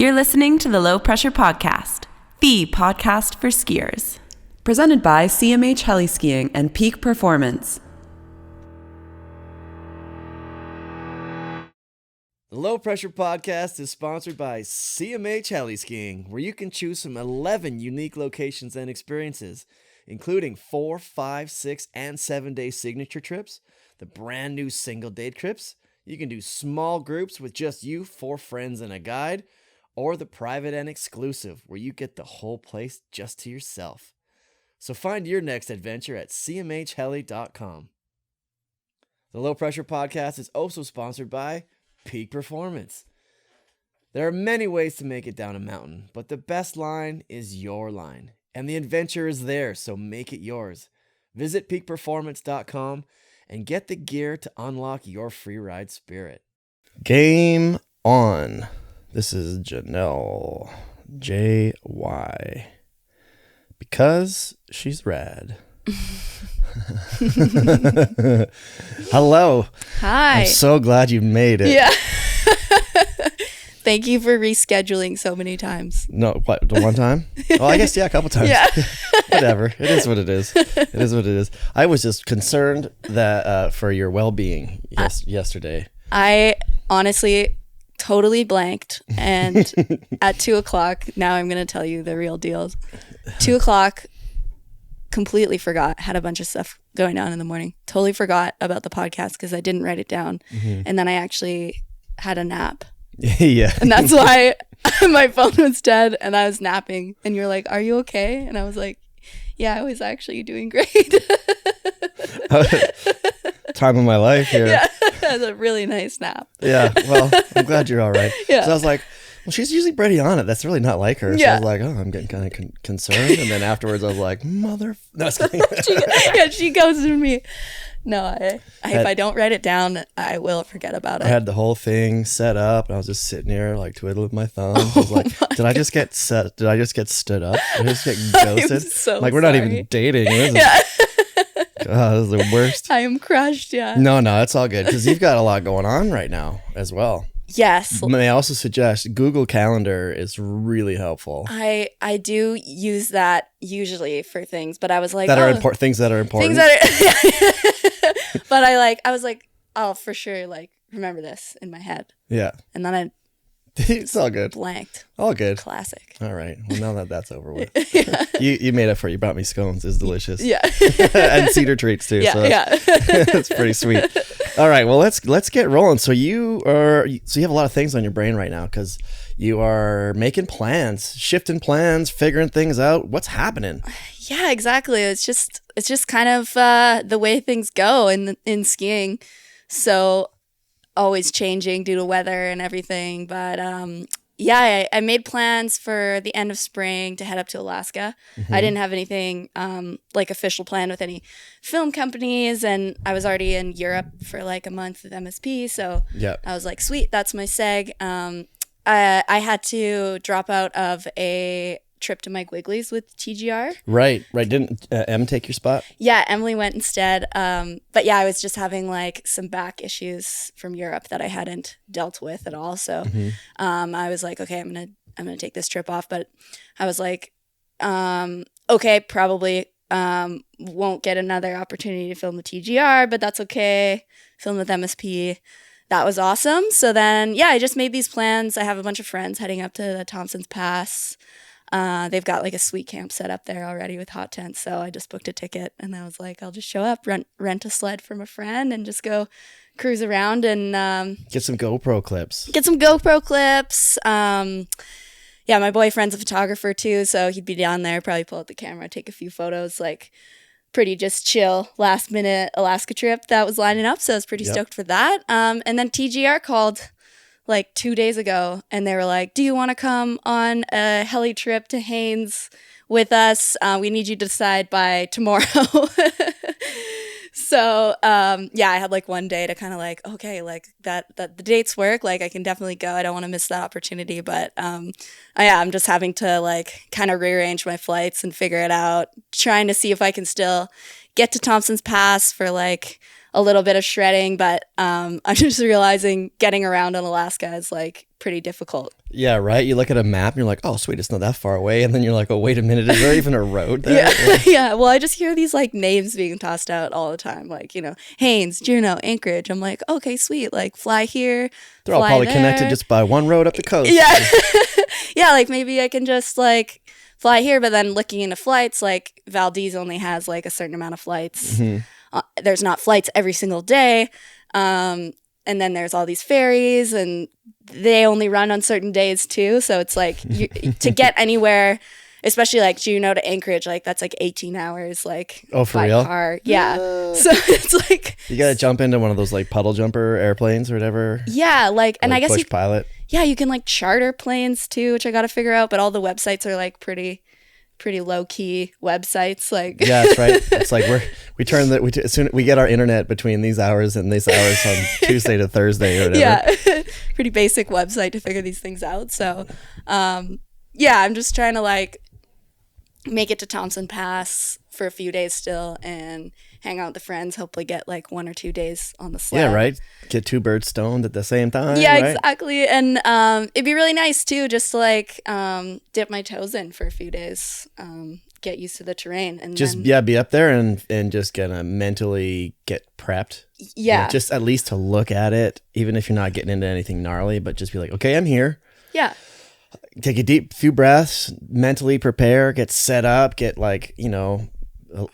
You're listening to the Low Pressure Podcast, the podcast for skiers. Presented by CMH Heli Skiing and Peak Performance. The Low Pressure Podcast is sponsored by CMH Heli Skiing, where you can choose from 11 unique locations and experiences, including 4, 5, 6, and 7-day signature trips, the brand new single-day trips. You can do small groups with just you, 4 friends, and a guide, or the private and exclusive, where you get the whole place just to yourself. So find your next adventure at cmhheli.com. The Low Pressure Podcast is also sponsored by Peak Performance. There are many ways to make it down a mountain, but the best line is your line. And the adventure is there, so make it yours. Visit peakperformance.com and get the gear to unlock your free ride spirit. Game on. This is Janelle JY. Because she's rad. Hello. Hi. I'm so glad you made it. Yeah. Thank you for rescheduling so many times. No, what, the one time? Well, I guess, yeah, a couple times. Yeah. Whatever. It is what it is. It is what it is. I was just concerned that for your well-being yesterday. I honestly totally blanked. And at 2:00, now I'm going to tell you the real deal. 2:00, completely forgot. Had a bunch of stuff going on in the morning. Totally forgot about the podcast because I didn't write it down. Mm-hmm. And then I actually had a nap. Yeah. And that's why my phone was dead and I was napping. And you're like, "Are you okay?" And I was like, "Yeah, I was actually doing great." Time of my life here. Yeah, it was a really nice nap. Yeah, well, I'm glad you're all right. Yeah. So I was like, well, she's usually pretty on it. That's really not like her. So Yeah. I was like, oh, I'm getting kind of concerned. And then afterwards I was like, mother... No, I was kidding. she goes to me. No, if I don't write it down, I will forget about it. I had the whole thing set up, and I was just sitting here like twiddling my thumbs. I was like, did I just get stood up? Did I just get ghosted? I'm so like, we're not sorry. even dating. Yeah. God, this is the worst. I am crushed, yeah. No, it's all good because you've got a lot going on right now as well. Yes. May I also suggest Google Calendar is really helpful. I do use that usually for things, but I was like, things that are important. But I was like, I'll for sure remember this in my head. Yeah. And then I it's all good. blanked. All good. Classic. All right. Well, now that's over with. Yeah. You made up for it. You brought me scones. It's delicious. Yeah. And cedar treats too. Yeah. So Yeah. that's pretty sweet. All right. Well, let's get rolling. So you have a lot of things on your brain right now because you are making plans, shifting plans, figuring things out. What's happening? Yeah, exactly. It's just kind of the way things go in skiing. So always changing due to weather and everything. But I made plans for the end of spring to head up to Alaska. Mm-hmm. I didn't have anything official planned with any film companies, and I was already in Europe for a month with MSP. So I was like, sweet, that's my seg. I had to drop out of a trip to Mike Wiggly's with TGR. Right. Didn't Em take your spot? Yeah, Emily went instead. But yeah, I was just having some back issues from Europe that I hadn't dealt with at all. So I was like, okay, I'm gonna take this trip off. But I was like, okay, probably won't get another opportunity to film the TGR, but that's okay. Film with MSP. That was awesome. So then, I just made these plans. I have a bunch of friends heading up to the Thompson's Pass. They've got a sweet camp set up there already with hot tents. So I just booked a ticket and I was like, I'll just show up, rent a sled from a friend and just go cruise around and get some GoPro clips. My boyfriend's a photographer too. So he'd be down there, probably pull out the camera, take a few photos, pretty just chill last minute Alaska trip that was lining up. So I was pretty stoked for that. And then TGR called 2 days ago and they were like, do you want to come on a heli trip to Haines with us? We need you to decide by tomorrow. So I had one day to kind of okay, that the dates work, I can definitely go. I don't want to miss that opportunity, but I'm just having to kind of rearrange my flights and figure it out, trying to see if I can still get to Thompson's Pass for a little bit of shredding, but I'm just realizing getting around in Alaska is like pretty difficult. Yeah, right. You look at a map and you're like, oh, sweet, it's not that far away. And then you're like, oh, wait a minute, is there even a road there? Yeah. Yeah. Well, I just hear these like names being tossed out all the time, like, you know, Haines, Juneau, Anchorage. I'm like, okay, sweet. Like, fly here. They're all fly probably there. connected just by one road up the coast. Yeah. Yeah. Like, maybe I can just like fly here. But then looking into flights, like, Valdez only has like a certain amount of flights. There's not flights every single day. And then there's all these ferries, and they only run on certain days too. So it's like to get anywhere, especially like Juneau to Anchorage, like that's like 18 hours, like Oh, for by real? car. Yeah. So it's like You got to jump into one of those like puddle jumper airplanes or whatever. yeah, like and Like I guess push pilot. yeah, you can like charter planes too, which I got to figure out. But all the websites are like pretty low key websites. Like Yeah, that's right. It's like as soon we get our internet between these hours and these hours on Tuesday to Thursday or whatever. yeah, pretty basic website to figure these things out. So, yeah, I'm just trying to like make it to Thompson Pass for a few days still and hang out with the friends. Hopefully, get like 1 or 2 days on the sled. Yeah, right. Get 2 birds stoned at the same time. Yeah, right? exactly. And it'd be really nice too, just to like dip my toes in for a few days, get used to the terrain, and Just then, be up there and just gonna mentally get prepped. yeah, Just at least to look at it, even if you're not getting into anything gnarly, but just be like, okay, I'm here. yeah. Take a deep few breaths, mentally prepare, get set up, get like,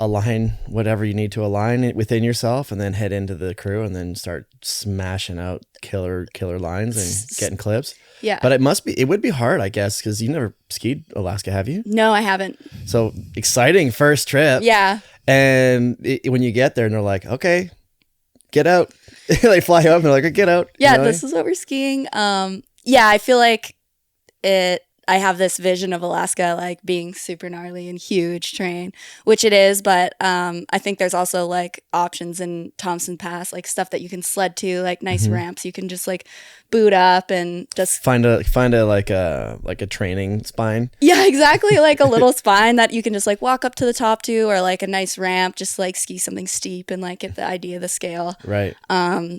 align whatever you need to align it within yourself, and then head into the crew and then start smashing out killer lines and getting clips. Yeah. But it would be hard, I guess, because you never skied Alaska, have you? No, I haven't. So exciting first trip. Yeah. And when you get there and they're like, okay, get out. They fly up and they're like, get out. Yeah, You know? this is what we're skiing. Yeah, I feel like I have this vision of Alaska like being super gnarly and huge terrain, which it is, but I think there's also like options in Thompson Pass, like stuff that you can sled to, like nice ramps you can just like boot up and just Find a like a training spine. yeah, exactly, like a little spine that you can just like walk up to the top to, or like a nice ramp, just like ski something steep and like get the idea of the scale. Right.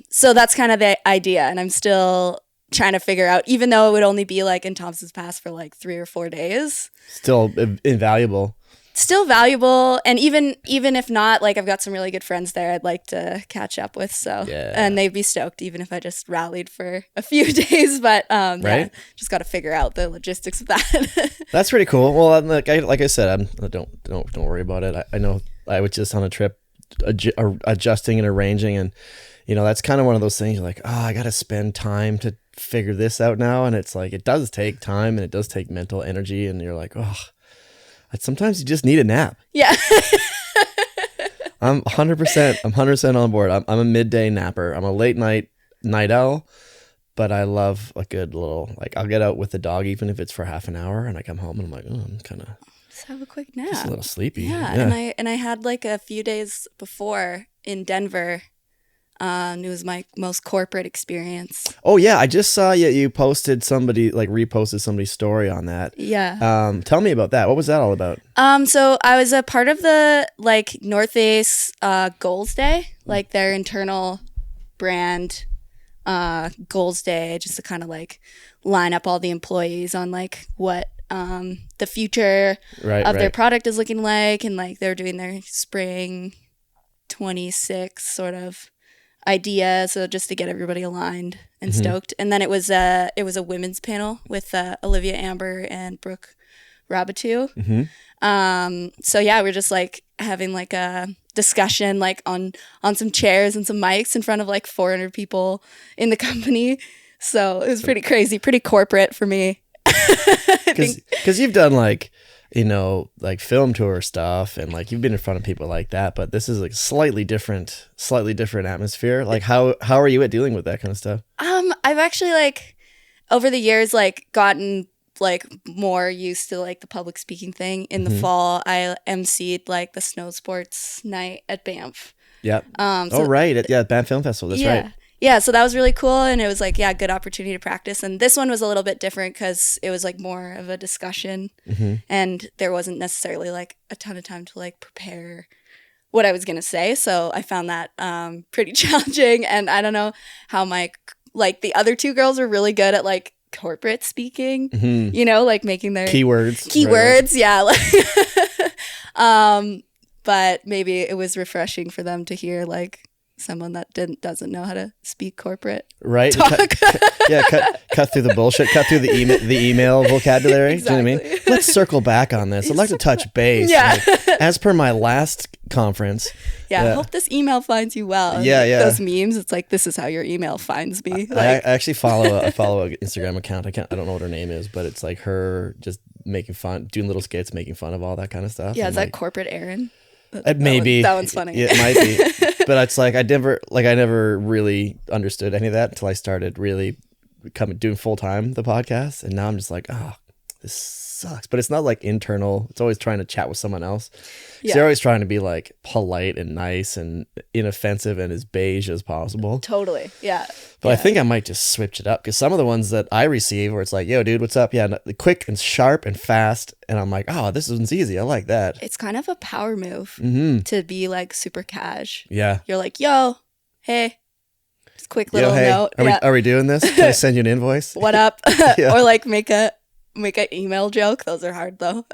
So that's kind of the idea, and I'm still trying to figure out, even though it would only be like in Thompson's Pass for like 3 or 4 days, Still invaluable. still valuable. And even if not, like I've got some really good friends there I'd like to catch up with, so Yeah. and they'd be stoked even if I just rallied for a few days, but yeah, Right. just got to figure out the logistics of that. That's pretty cool. Well, like I said, don't worry about it. I know I was just on a trip adjusting and arranging, and that's kind of one of those things. You're like, oh, I got to spend time to figure this out now, and it's like it does take time and it does take mental energy, and you're like, oh, sometimes you just need a nap. Yeah. I'm 100% on board. I'm a midday napper. I'm a late night owl, but I love a good little, like, I'll get out with the dog even if it's for half an hour, and I come home and I'm like, oh, I'm kind of Just have a quick nap. just a little sleepy. Yeah, and I had like a few days before in Denver. It was my most corporate experience. Oh yeah, I just saw you posted reposted somebody's story on that. Yeah. Tell me about that. What was that all about? So I was a part of the like Northeast Goals Day, like their internal brand Goals Day, just to kind of like line up all the employees on like what the future of their product is looking like, and like they're doing their spring 26 sort of idea, so just to get everybody aligned and stoked. And then it was a women's panel with Olivia Amber and Brooke Rabatou. So yeah, we're just like having like a discussion like on some chairs and some mics in front of like 400 people in the company. So it was pretty crazy, pretty corporate for me. Because you've done like film tour stuff, and like you've been in front of people like that, but this is like slightly different atmosphere. Like how are you at dealing with that kind of stuff? I've actually like over the years like gotten like more used to like the public speaking thing. In the fall, I emceed like the snow sports night at Banff. Yep. So Banff Film Festival. That's right. Yeah, so that was really cool, and it was like, yeah, good opportunity to practice. And this one was a little bit different because it was like more of a discussion, and there wasn't necessarily like a ton of time to like prepare what I was going to say. So I found that pretty challenging. And I don't know how like the other two girls are really good at like corporate speaking, you know, like making their Keywords. Right. Yeah. But maybe it was refreshing for them to hear like someone that doesn't know how to speak corporate. Right. Talk. Cut through the bullshit, cut through the email vocabulary. Exactly. Do you know what I mean? Let's circle back on this. I'd like to touch base. Yeah. Like, as per my last conference. I hope this email finds you well. And Yeah, like, yeah. those memes, it's like, this is how your email finds me. I actually follow an Instagram account. I don't know what her name is, but it's like her just making fun, doing little skits, making fun of all that kind of stuff. Yeah, and is that like, corporate Aaron? Maybe that one's funny. It might be, but it's like I never really understood any of that until I started really doing full time the podcast, and now I'm just like, oh, this sucks. But it's not like internal. It's always trying to chat with someone else. Yeah. They're always trying to be like polite and nice and inoffensive and as beige as possible. Totally. Yeah. But I think I might just switch it up because some of the ones that I receive where it's like, yo, dude, what's up? Yeah, quick and sharp and fast. And I'm like, oh, this one's easy. I like that. It's kind of a power move to be like super cash. Yeah. You're like, yo, hey, just quick little note. Are we doing this? Can I send you an invoice? What up? Yeah. Or like make an email joke. Those are hard though.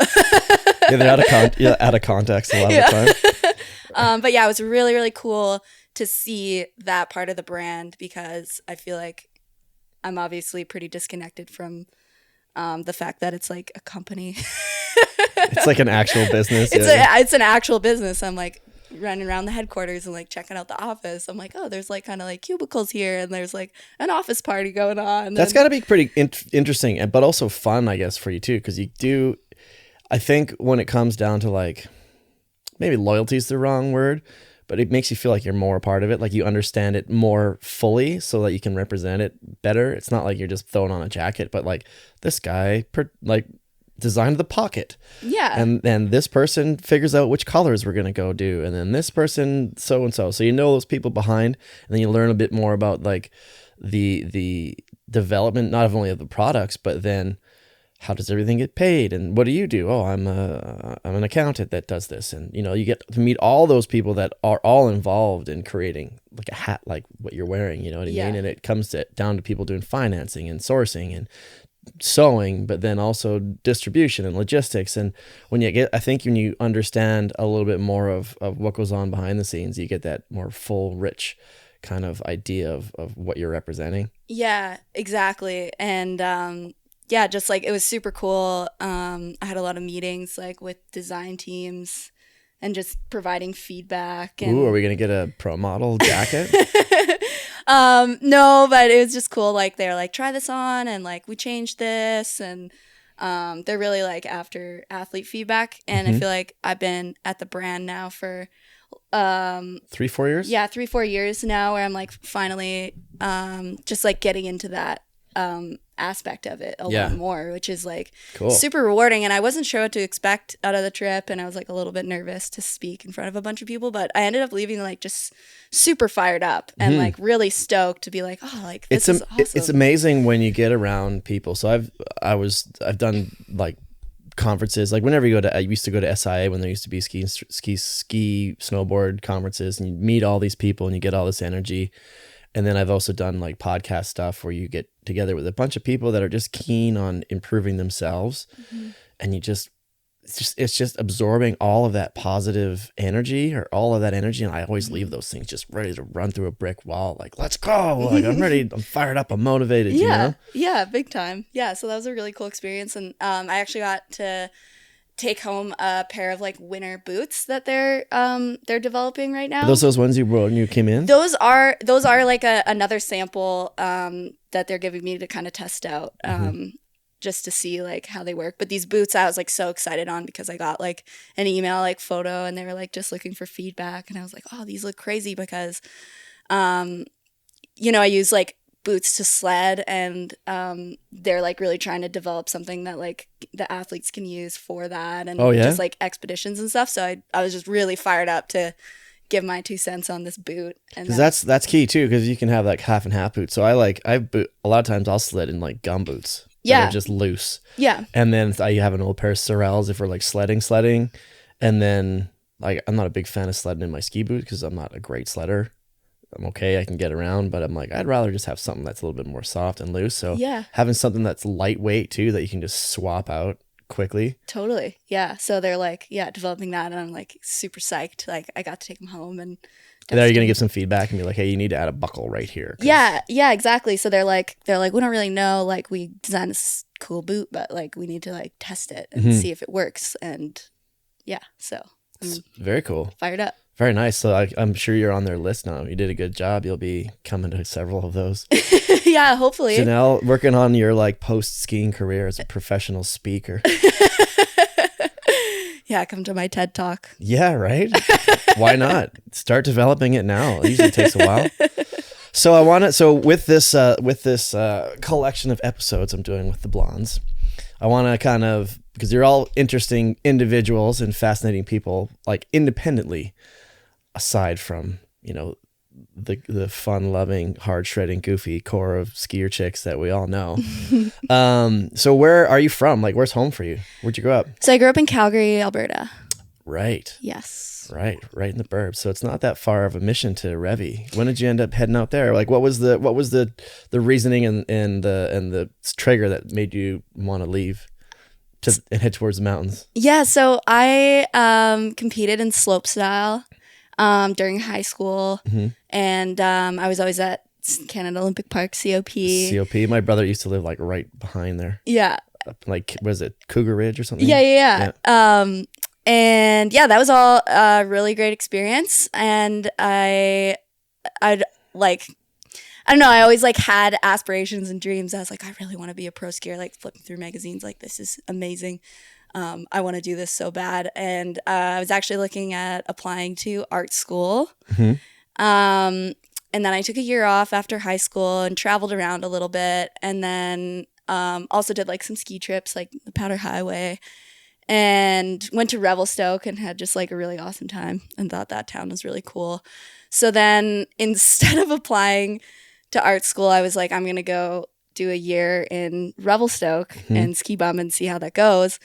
Yeah, they're out of context a lot of the time. But yeah, it was really, really cool to see that part of the brand because I feel like I'm obviously pretty disconnected from the fact that it's like a company. It's like an actual business. It's an actual business. I'm like running around the headquarters and like checking out the office. I'm like, oh, there's like kind of like cubicles here and there's like an office party going on. That's got to be pretty interesting, but also fun, I guess, for you too, because I think when it comes down to like, maybe loyalty is the wrong word, but it makes you feel like you're more a part of it. Like you understand it more fully so that you can represent it better. It's not like you're just throwing on a jacket, but like this guy designed the pocket. Yeah. And this person figures out which colors we're going to go do. And then this person, so-and-so. So you know those people behind, and then you learn a bit more about like the development, not only of the products, but then how does everything get paid? And what do you do? Oh, I'm an accountant that does this. And, you know, you get to meet all those people that are all involved in creating like a hat, like what you're wearing, you know what I mean? And it comes down to people doing financing and sourcing and sewing, but then also distribution and logistics. And when you understand a little bit more of what goes on behind the scenes, you get that more full, rich kind of idea of what you're representing. Yeah, exactly. And yeah, just like it was super cool. I had a lot of meetings like with design teams and just providing feedback. And Ooh, are we gonna get a pro model jacket? No, but it was just cool. Like they're like, try this on, and like we changed this, and they're really like after athlete feedback. And I feel like I've been at the brand now for 3-4 years. Yeah, 3-4 years now, where I'm like finally just like getting into that aspect of it a lot more, which is like super rewarding. And I wasn't sure what to expect out of the trip, and I was like a little bit nervous to speak in front of a bunch of people, but I ended up leaving like just super fired up and like really stoked to be like, oh, like this is awesome. It's amazing when you get around people. So I've done like conferences, like whenever I used to go to SIA when there used to be ski snowboard conferences, and you meet all these people and you get all this energy. And then I've also done like podcast stuff where you get together with a bunch of people that are just keen on improving themselves. And it's just absorbing all of that positive energy or all of that energy. And I always leave those things just ready to run through a brick wall. Like, let's go. Like, I'm ready. I'm fired up. I'm motivated. You know? Yeah, big time. Yeah. So that was a really cool experience. And I actually got to take home a pair of like winter boots that they're developing right now. Are those ones you wore when you came in? Those are like another sample that they're giving me to kind of test out just to see like how they work. But these boots I was like so excited on because I got like an email like photo, and they were like just looking for feedback, and I was like, oh, these look crazy because you know, I use like boots to sled, and they're like really trying to develop something that like the athletes can use for that, and just like expeditions and stuff. So I was just really fired up to give my 2 cents on this boot. And that's key too, because you can have like half and half boots. So a lot of times I'll sled in like gum boots. They're just loose. Yeah. And then I have an old pair of Sorels if we're like sledding, and then like, I'm not a big fan of sledding in my ski boots because I'm not a great sledder. I'm okay, I can get around, but I'm like, I'd rather just have something that's a little bit more soft and loose. So Yeah. having something that's lightweight too, that you can just swap out quickly. Totally. Yeah. So they're like, yeah, developing that. And I'm like super psyched. Like I got to take them home and And are you going to give some feedback and be like, hey, you need to add a buckle right here? Yeah, exactly. So they're like, we don't really know. Like, we designed this cool boot, but like, we need to like test it and see if it works. And yeah, so I'm Very cool. fired up. Very nice. So I'm sure you're on their list now. You did a good job. You'll be coming to several of those. Yeah, hopefully. Janelle, working on your like post skiing career as a professional speaker. Yeah, come to my TED Talk. Yeah, right? Why not? Start developing it now. It usually takes a while. So with this collection of episodes I'm doing with the Blondes, I want to kind of, because you're all interesting individuals and fascinating people, like independently, aside from, you know, the fun-loving, hard-shredding, goofy core of skier chicks that we all know. So where are you from? Like, where's home for you? Where'd you grow up? So I grew up in Calgary, Alberta. Right. Yes. Right in the burbs. So it's not that far of a mission to Revi. When did you end up heading out there? Like, what was the reasoning and the trigger that made you want to leave and head towards the mountains? Yeah, so I competed in slopestyle during high school, and I was always at Canada Olympic Park, COP. COP. My brother used to live like right behind there. Yeah. Like, was it Cougar Ridge or something? Yeah. And yeah, that was all a really great experience. And I'd like, I don't know, I always like had aspirations and dreams. I was like, I really want to be a pro skier, like flipping through magazines, like this is amazing. I want to do this so bad. And I was actually looking at applying to art school. And then I took a year off after high school and traveled around a little bit. And then also did like some ski trips, like the Powder Highway, and went to Revelstoke and had just like a really awesome time and thought that town was really cool. So then instead of applying to art school, I was like, I'm going to go do a year in Revelstoke and ski bum and see how that goes.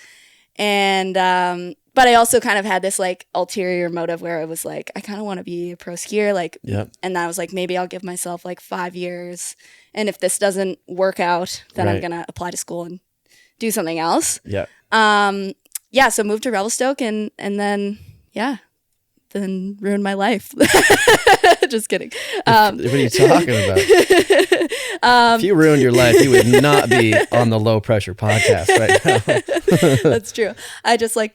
And but I also kind of had this like ulterior motive where I was like, I kind of want to be a pro skier, like, and I was like, maybe I'll give myself like 5 years, and if this doesn't work out, then I'm gonna apply to school and do something else. So moved to Revelstoke and then then ruined my life. Just kidding. What are you talking about? If you ruined your life, you would not be on the Low Pressure podcast right now. That's true. I like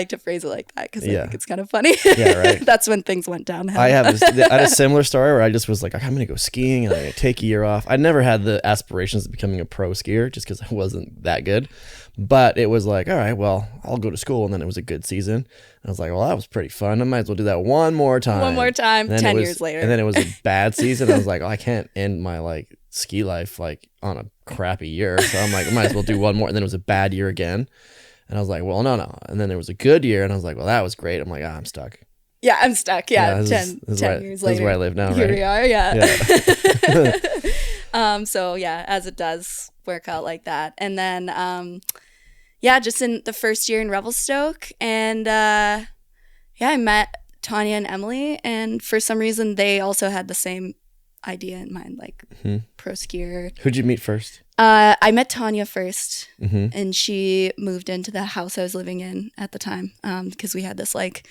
to phrase it like that because I think it's kind of funny. Yeah, right. That's when things went downhill. I had a similar story where I just was like, I'm going to go skiing and I'm going to take a year off. I never had the aspirations of becoming a pro skier just because I wasn't that good. But it was like, all right, well, I'll go to school. And then it was a good season. And I was like, well, that was pretty fun. I might as well do that one more time. 10 years later. And then it was a bad season. I was like, oh, I can't end my like ski life like on a crappy year. So I'm like, I might as well do one more. And then it was a bad year again. And I was like, well, no. And then there was a good year. And I was like, well, that was great. I'm like, I'm stuck. Yeah, I'm stuck. Yeah, 10 years later. This is where I live now, Here right? we are, yeah. So yeah, as it does work out like that. And then just in the first year in Revelstoke, and I met Tonje and Emily, and for some reason they also had the same idea in mind, like pro skier. Who'd you meet first? I met Tonje first, and she moved into the house I was living in at the time, because we had this like,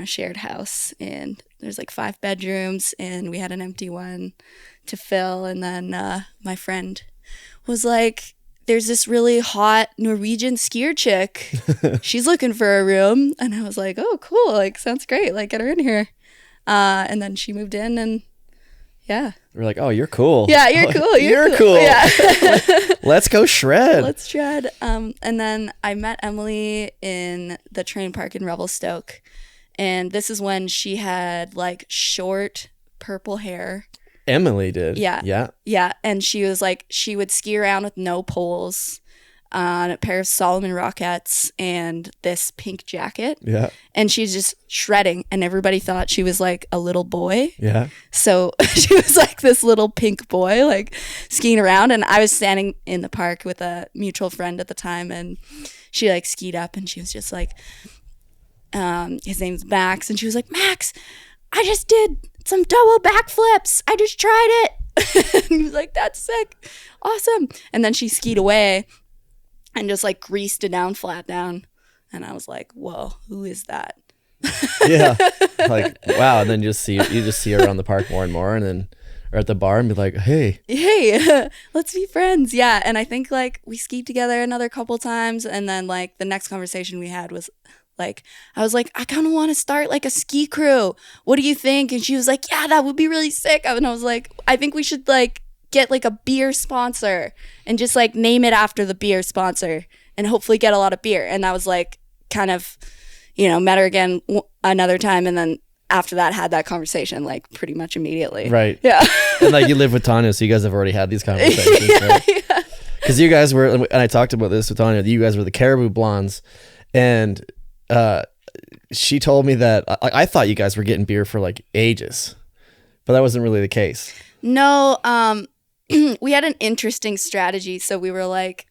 shared house, and there's like 5 bedrooms, and we had an empty one to fill. And then my friend was like, there's this really hot Norwegian skier chick. She's looking for a room. And I was like, oh, cool. Like, sounds great. Like, get her in here. And then she moved in, and yeah. We're like, oh, you're cool. Yeah, you're cool. You're cool. Yeah. Let's go shred. Let's shred. And then I met Emily in the train park in Revelstoke. And this is when she had like short purple hair. Emily did. Yeah. And she was like, she would ski around with no poles on a pair of Solomon Rockettes and this pink jacket. Yeah. And she's just shredding, and everybody thought she was like a little boy. Yeah. So she was like this little pink boy, like skiing around. And I was standing in the park with a mutual friend at the time, and she like skied up, and she was just like, his name's Max, and she was like, Max, I just did some double backflips. I just tried it. And he was like, that's sick. Awesome. And then she skied away and just like greased a down flat down. And I was like, whoa, who is that? Yeah. Like, wow. And then you just see her around the park more and more, and then or at the bar and be like, hey, let's be friends. Yeah. And I think like we skied together another couple times. And then like the next conversation we had was like, I was like, I kind of want to start like a ski crew. What do you think? And she was like, yeah, that would be really sick. And I was like, I think we should like get like a beer sponsor and just like name it after the beer sponsor and hopefully get a lot of beer. And that was like kind of, met her again another time. And then after that, had that conversation like pretty much immediately. Right. Yeah. And like you live with Tonje, so you guys have already had these conversations, right? Yeah. Because you guys were, and I talked about this with Tonje, you guys were the Caribou Blondes, and she told me that I thought you guys were getting beer for like ages, but that wasn't really the case. No, we had an interesting strategy. So we were like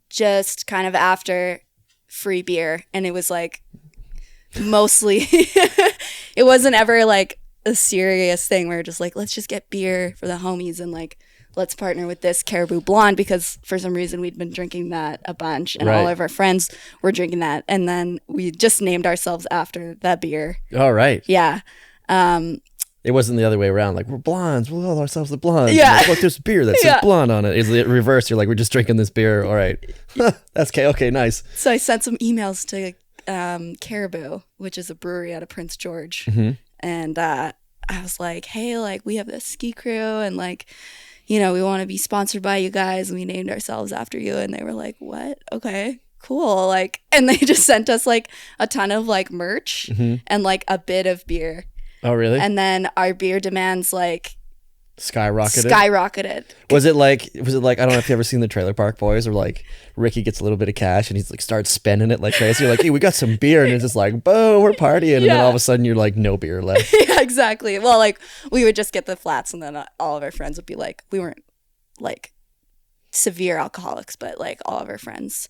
just kind of after free beer, and it was like mostly it wasn't ever like a serious thing. We were just like, let's just get beer for the homies and like let's partner with this Caribou Blonde, because for some reason we'd been drinking that a bunch and all of our friends were drinking that, and then we just named ourselves after that beer. All right. Yeah. It wasn't the other way around. Like, we're blondes. We'll call ourselves the blondes. Yeah. Like, look, there's beer that says blonde on it. It's the reverse. You're like, we're just drinking this beer. All right. That's okay. Okay, nice. So I sent some emails to Caribou, which is a brewery out of Prince George. Mm-hmm. And I was like, hey, like we have this ski crew and like, we want to be sponsored by you guys. And we named ourselves after you. And they were like, what? Okay, cool. Like, and they just sent us like a ton of like merch and like a bit of beer. Oh, really? And then our beer demands like skyrocketed. Was it like I don't know if you ever seen the Trailer Park Boys, or like Ricky gets a little bit of cash and he's like starts spending it like crazy. You're like, hey, we got some beer, and it's just like, boom, we're partying, and then all of a sudden you're like, no beer left. Yeah, exactly. Well, like we would just get the flats, and then all of our friends would be like, we weren't like severe alcoholics, but like all of our friends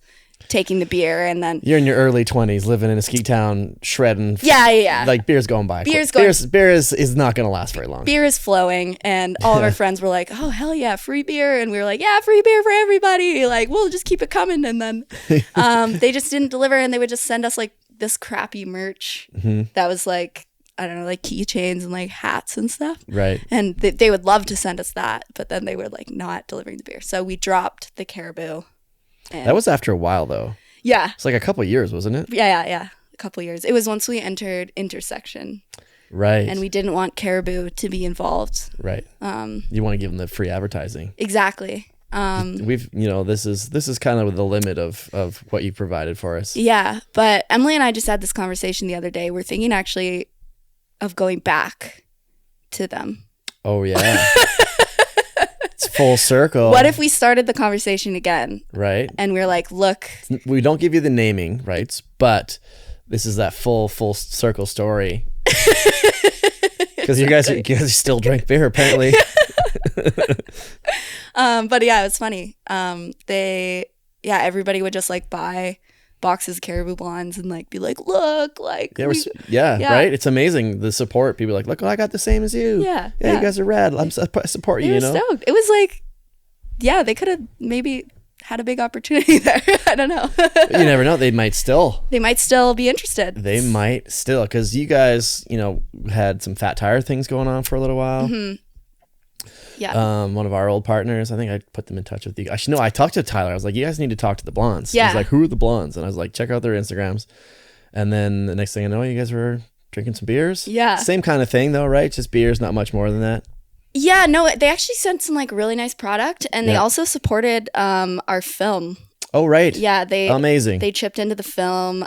taking the beer. And then you're in your early 20s living in a ski town, shredding. Yeah. Like beer's going by. Beer is not going to last very long. Beer is flowing, and all of our friends were like, oh hell yeah, free beer. And we were like, yeah, free beer for everybody, like we'll just keep it coming. And then they just didn't deliver, and they would just send us like this crappy merch that was like, I don't know, like keychains and like hats and stuff. Right. And they would love to send us that, but then they were like not delivering the beer, so we dropped the Caribou. That was after a while, though. Yeah. It's like a couple of years, wasn't it? Yeah. A couple of years. It was once we entered Intersection. Right. And we didn't want Caribou to be involved. Right. You want to give them the free advertising. Exactly. We've, this is kind of the limit of what you provided for us. Yeah. But Emily and I just had this conversation the other day. We're thinking actually of going back to them. Oh, yeah. It's full circle. What if we started the conversation again? Right. And we're like, look. We don't give you the naming rights, but this is that full circle story. Because you guys still drink beer, apparently. But yeah, it was funny. Everybody would just like buy boxes of Caribou Blondes and like be like, look, like right. It's amazing the support. People are like, look, I got the same as you. Yeah, you guys are rad. I support you. They were stoked. It was like, they could have maybe had a big opportunity there. I don't know. You never know. They might still be interested. They might still, because you guys, had some fat tire things going on for a little while. Mm-hmm. Yeah. One of our old partners, I think I put them in touch with you. Actually, no, I talked to Tyler. I was like, you guys need to talk to the Blondes. Yeah. He's like, who are the Blondes? And I was like, check out their Instagrams. And then the next thing I know, you guys were drinking some beers. Yeah. Same kind of thing though, right? Just beers, not much more than that. Yeah, no, they actually sent some like really nice product, and they also supported our film. Oh, right. Yeah, amazing. They chipped into the film.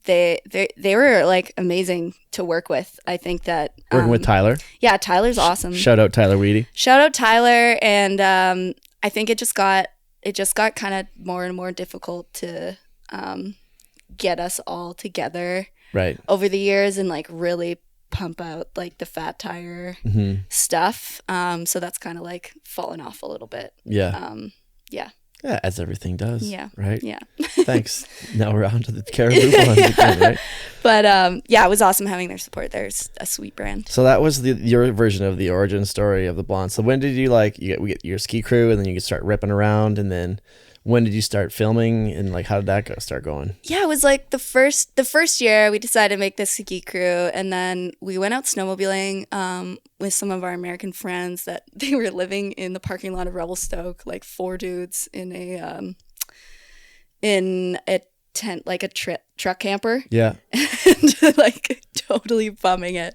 They were like amazing to work with. I think that working with Tyler. Yeah, Tyler's awesome. Shout out Tyler Weedy. Shout out Tyler, and I think it just got kind of more and more difficult to get us all together. Right. Over the years, and like really pump out like the fat tire stuff. So that's kind of like fallen off a little bit. Yeah. Yeah. Yeah, as everything does. Yeah. Right? Yeah. Thanks. Now we're on to the caribou blondes again, right? But yeah, it was awesome having their support. There's a sweet brand. So that was your version of the origin story of the blondes. So when did you we get your ski crew, and then you could start ripping around, and then when did you start filming, and like how did that start going? Yeah, it was like the first year we decided to make this ski crew, and then we went out snowmobiling with some of our American friends that they were living in the parking lot of Revelstoke, like 4 dudes in a tent, like a truck camper. Yeah. And like totally bumming it.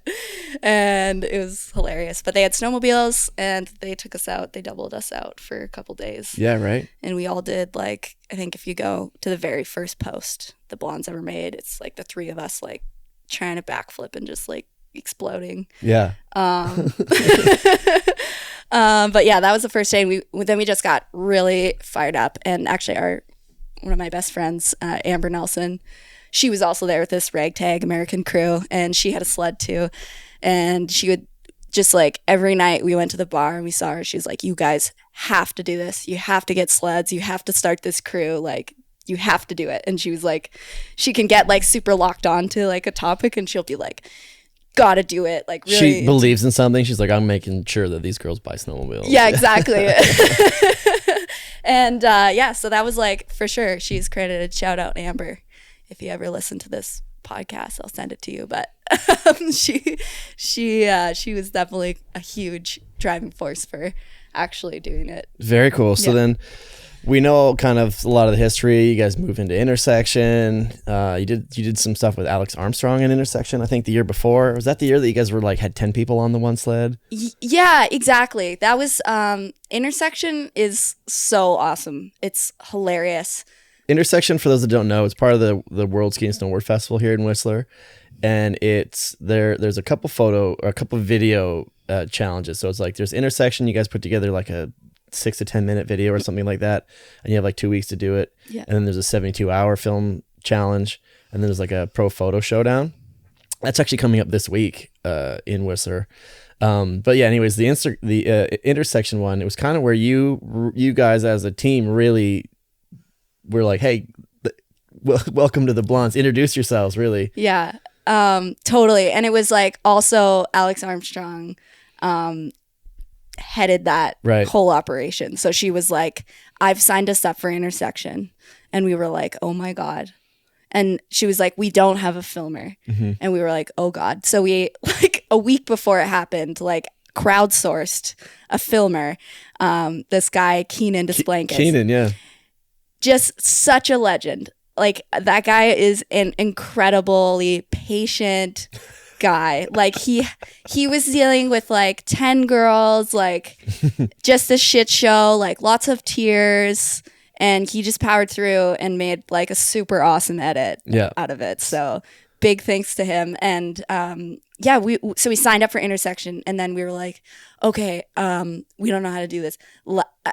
And it was hilarious. But they had snowmobiles and they took us out. They doubled us out for a couple days. Yeah, right. And we all did like, I think if you go to the very first post the Blondes ever made, it's like the 3 of us like trying to backflip and just like exploding. Yeah. But yeah, that was the first day. And then we just got really fired up. And actually one of my best friends, Amber Nelson, she was also there with this ragtag American crew, and she had a sled too. And she would just like every night we went to the bar and we saw her. She was like, "You guys have to do this. You have to get sleds. You have to start this crew. Like, you have to do it." And she was like, she can get like super locked on to like a topic, and she'll be like, "Gotta do it." Like, really, she believes in something. She's like, "I'm making sure that these girls buy snowmobiles." Yeah, exactly. And yeah, so that was like for sure. She's credited. Shout out Amber. If you ever listen to this podcast, I'll send it to you. But she was definitely a huge driving force for actually doing it. Very cool. So then we know kind of a lot of the history. You guys moved into Intersection. You did some stuff with Alex Armstrong in Intersection, I think the year before. Was that the year that you guys were like had 10 people on the one sled? Yeah, exactly. That was Intersection is so awesome. It's hilarious. Intersection, for those that don't know, it's part of the World Ski and Snowboard Festival here in Whistler, and it's there's a couple video challenges. So it's like there's Intersection. You guys put together like a 6 to 10 minute video or something like that, and you have like 2 weeks to do it. Yeah. And then there's a 72-hour film challenge, and then there's like a pro photo showdown. That's actually coming up this week in Whistler. But yeah, anyways, the Intersection one, it was kind of where you guys as a team really were like, "Hey, welcome to the Blondes. Introduce yourselves," really. Yeah, totally. And it was like also Alex Armstrong headed that whole operation. So she was like, "I've signed us up for Intersection." And we were like, "Oh my God." And she was like, "We don't have a filmer." Mm-hmm. And we were like, "Oh God." So we like a week before it happened, like crowdsourced a filmer. This guy, Keenan Desplankis. Keenan, yeah. Just such a legend. Like, that guy is an incredibly patient guy. Like, he was dealing with like 10 girls, like just a shit show, like lots of tears, and he just powered through and made like a super awesome edit out of it. So big thanks to him. And yeah, we signed up for Intersection, and then we were like, okay, we don't know how to do this.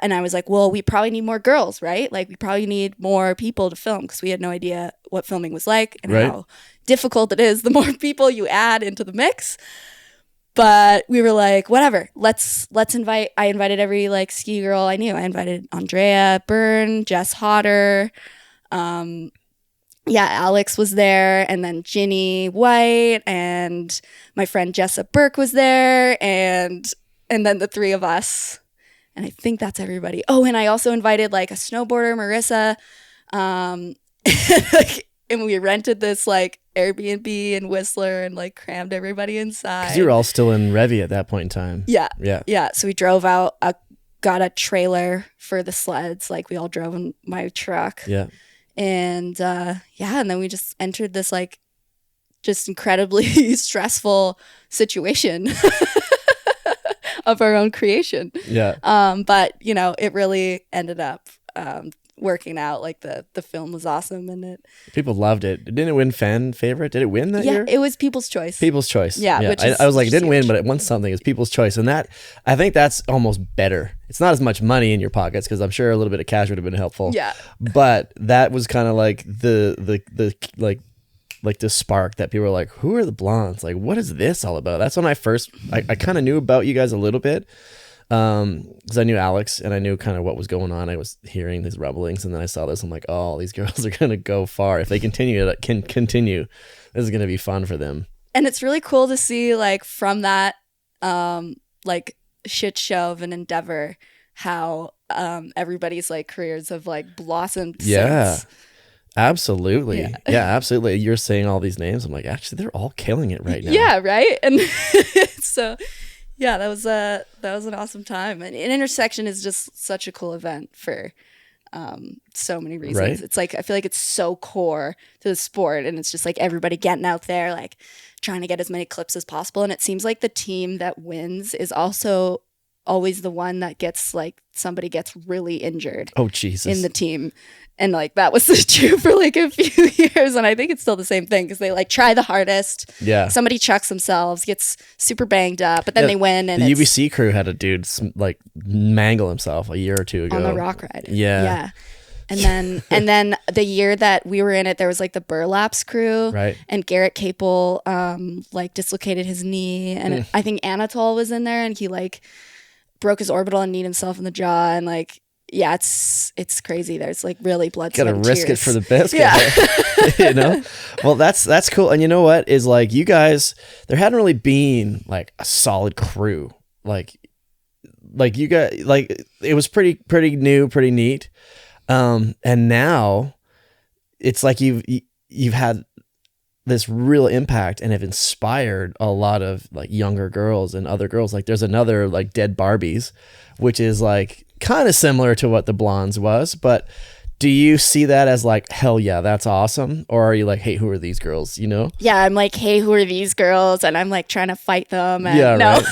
And I was like, well, we probably need more girls, right? Like, we probably need more people to film, because we had no idea what filming was like and how difficult it is the more people you add into the mix. But we were like, whatever, let's invite. I invited every like ski girl I knew. I invited Andrea Byrne, Jess Hodder, yeah, Alex was there, and then Ginny White, and my friend Jessa Burke was there, and then the 3 of us, and I think that's everybody. Oh, and I also invited like a snowboarder, Marissa, and we rented this like Airbnb in Whistler and like crammed everybody inside. Because you were all still in Revy at that point in time. Yeah. So we drove out, got a trailer for the sleds. Like, we all drove in my truck. Yeah. And and then we just entered this like just incredibly stressful situation of our own creation. Yeah. But you know, it really ended up working out. Like, the film was awesome, and people loved it. Didn't it win fan favorite? Did it win that year? Yeah, it was People's Choice. People's Choice. Yeah. Which I was like, it didn't win, huge. but it won something. It's People's Choice, and that, I think that's almost better. It's not as much money in your pockets, because I'm sure a little bit of cash would have been helpful. Yeah. But that was kind of like the like the spark that people were like, who are the Blondes? Like, what is this all about? That's when I kind of knew about you guys a little bit. Because I knew Alex and I knew kind of what was going on. I was hearing these rumblings, and then I saw this. I'm like, oh, these girls are gonna go far if they continue. This is gonna be fun for them. And it's really cool to see like from that like shit show of an endeavor how everybody's like careers have like blossomed since. Absolutely. Yeah. Yeah, absolutely. You're saying all these names. I'm like, actually, they're all killing it right now. Yeah, right. And so, yeah, that was an awesome time. And Intersection is just such a cool event for so many reasons. Right. It's like I feel like it's so core to the sport, and it's just like everybody getting out there, like trying to get as many clips as possible. And it seems like the team that wins is also always the one that gets like somebody gets really injured. Oh, Jesus. In the team. And like that was true for like a few years, and I think it's still the same thing because they like try the hardest. Yeah. Somebody chucks themselves, gets super banged up, but then they win. And the it's UBC crew had a dude like mangle himself a year or two ago on the rock ride. Yeah. And then the year that we were in it, there was like the burlaps crew, Right. And Garrett Capel like dislocated his knee, and I think Anatol was in there, and he like broke his orbital and kneed himself in the jaw, and like. Yeah, it's crazy. There's like really blood. Gotta risk tears. it for the biscuit. Yeah. You know? Well, that's cool. And you know what is like you guys, there hadn't really been like a solid crew. Like you guys, like it was pretty new, pretty neat. And now it's like you've had this real impact and have inspired a lot of like younger girls and other girls. Like there's another like Dead Barbies, which is like kind of similar to what the Blondes was, but do you see that as like, hell yeah, that's awesome? Or are you like, hey, who are these girls? You know? Yeah, I'm like, hey, who are these girls? And I'm like trying to fight them. And Yeah, no. right.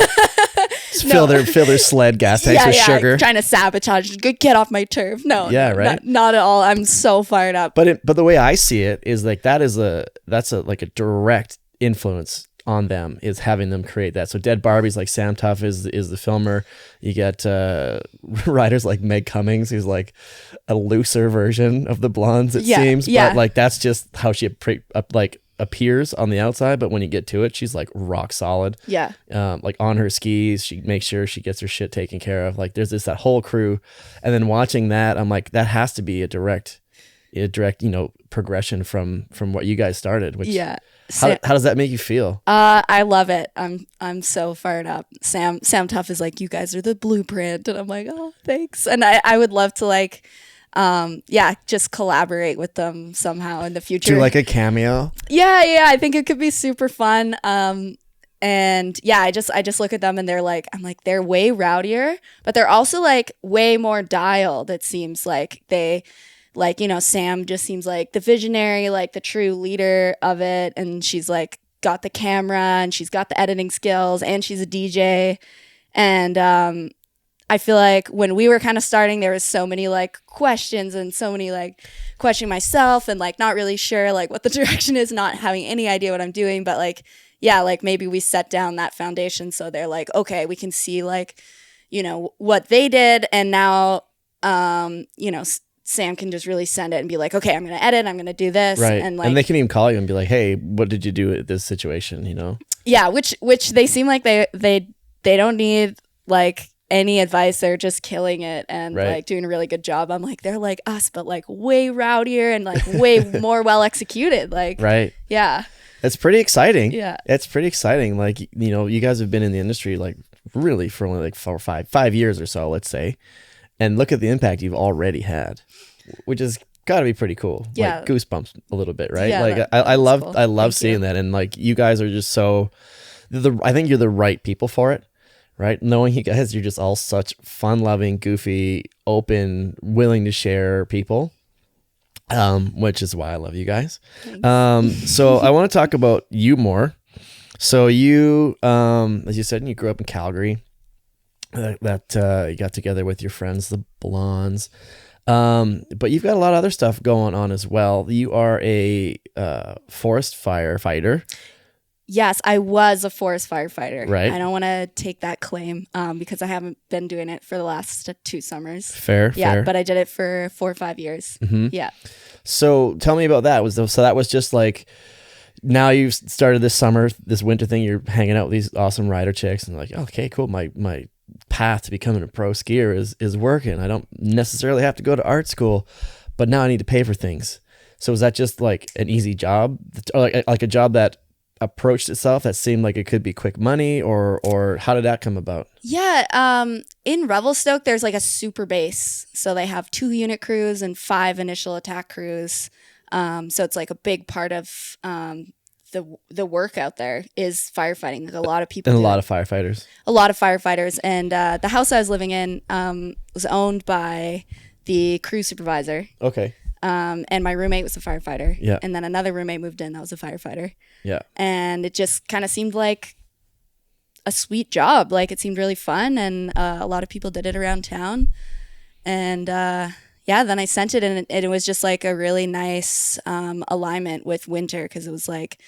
Fill their sled gas tanks with sugar. Trying to sabotage. Get off my turf. No. Yeah, no, right. Not at all. I'm so fired up. But the way I see it is like that's a direct influence on them is having them create that. So Dead Barbies, like Sam Tuff is the filmer. You get writers like Meg Cummings, who's like a looser version of the Blondes, it seems. Yeah. But like that's just how she appears on the outside. But when you get to it, she's like rock solid. Yeah. Like on her skis, she makes sure she gets her shit taken care of. Like there's that whole crew, and then watching that, I'm like, that has to be a direct progression from what you guys started. Which how does that make you feel? I love it. I'm so fired up. Sam Tuff is like, you guys are the blueprint, and I'm like, oh, thanks. And I would love to like, just collaborate with them somehow in the future. Do like a cameo? Yeah. I think it could be super fun. And yeah, I just look at them and I'm like, they're way rowdier, but they're also like way more dialed. It seems like they. Like, Sam just seems like the visionary, like the true leader of it. And she's like got the camera and she's got the editing skills and she's a DJ. And I feel like when we were kind of starting, there was so many like questions and so many like questioning myself and like not really sure like what the direction is, not having any idea what I'm doing. But like, yeah, like maybe we set down that foundation. So they're like, okay, we can see like, what they did. And now, Sam can just really send it and be like, okay, I'm going to edit, I'm going to do this. Right. And like, and they can even call you and be like, hey, what did you do at this situation? Yeah. Which they seem like they don't need like any advice. They're just killing it and like doing a really good job. I'm like, they're like us, but like way rowdier and like way more well executed. Like, right. Yeah. It's pretty exciting. Yeah. It's pretty exciting. Like, you guys have been in the industry like really for only like 4 or 5 years or so, let's say. And look at the impact you've already had, which has got to be pretty cool. Yeah. Like goosebumps a little bit, right? Yeah, like I love cool. seeing that. And like you guys are just so, I think you're the right people for it, right? Knowing you guys, you're just all such fun loving, goofy, open, willing to share people, which is why I love you guys. So I want to talk about you more. So you, as you said, you grew up in Calgary. That you got together with your friends, the Blondes, but you've got a lot of other stuff going on as well. You are a forest firefighter. Yes, I was a forest firefighter. Right. I don't want to take that claim because I haven't been doing it for the last 2 summers. Fair. But I did it for 4 or 5 years. Mm-hmm. Yeah. So tell me about that. So that was just like, now you've started this winter thing, you're hanging out with these awesome rider chicks and like, okay, cool. My path to becoming a pro skier is working. I don't necessarily have to go to art school, but now I need to pay for things. So is that just like an easy job, or like a job that approached itself that seemed like it could be quick money, or how did that come about? Yeah, in Revelstoke, there's like a super base. So they have 2 unit crews and 5 initial attack crews. So it's like a big part of the work out there is firefighting. Like a lot of people And a do lot it. of firefighters. A lot of firefighters. And the house I was living in was owned by the crew supervisor. Okay. And my roommate was a firefighter. Yeah. And then another roommate moved in that was a firefighter. Yeah. And it just kind of seemed like a sweet job. Like it seemed really fun, and a lot of people did it around town. And then I sent it, and it was just like a really nice alignment with winter, because it was like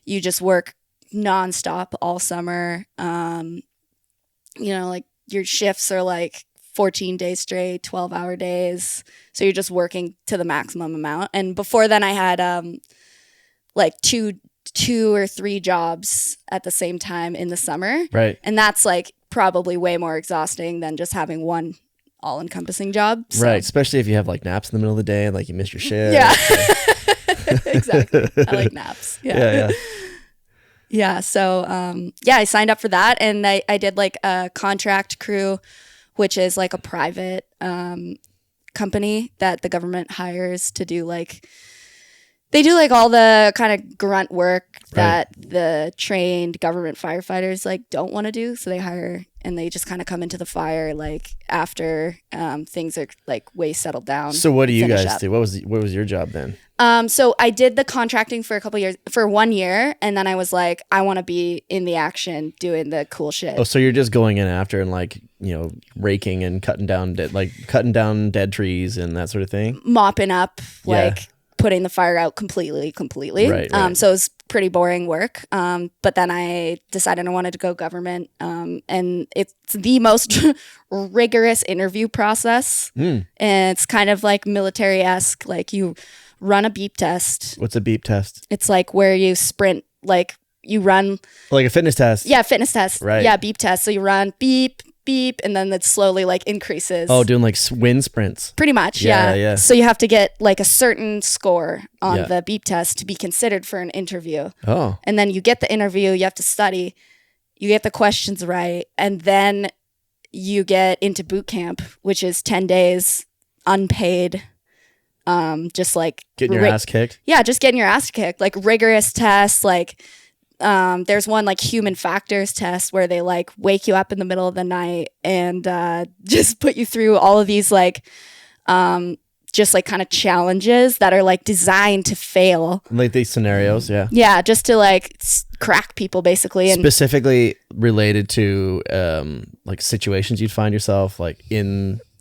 you just work nonstop all summer. Like your shifts are like 14 days straight, 12-hour days. So you're just working to the maximum amount. And before then I had like two or 3 jobs at the same time in the summer. Right. And that's like probably way more exhausting than just having one all-encompassing job. So. Right. Especially if you have like naps in the middle of the day and like you miss your shift. Yeah. Exactly. I like naps. Yeah. Yeah. So, I signed up for that, and I did like a contract crew, which is like a private company that the government hires to do like, they do like all the kind of grunt work that the trained government firefighters like don't want to do. So they hire, and they just kind of come into the fire like after things are like way settled down. So what do you finish guys up. do? What was your job then? So I did the contracting for for 1 year, and then I was like, I want to be in the action doing the cool shit. Oh, so you're just going in after and like, raking and cutting down dead trees and that sort of thing? Mopping up, Yeah. like putting the fire out completely. Right. So it was pretty boring work. But then I decided I wanted to go government. And it's the most rigorous interview process. And it's kind of like military-esque. Like you run a beep test. What's a beep test? It's like where you sprint, like you run. Like a fitness test? Yeah, fitness test. Right. Yeah, beep test. So you run beep, beep, and then it slowly like increases. Oh, doing like wind sprints. Pretty much, Yeah, yeah. yeah. So you have to get like a certain score on Yeah. the beep test to be considered for an interview. Oh. And then you get the interview, you have to study, you get the questions right, and then you get into boot camp, which is 10 days unpaid. Just like Getting your ass kicked? Yeah, just getting your ass kicked. Like rigorous tests, like there's one like human factors test where they like wake you up in the middle of the night and just put you through all of these like just like kind of challenges that are like designed to fail. Like these scenarios, yeah. Yeah, just to like crack people basically. And Specifically related to like situations you'd find yourself like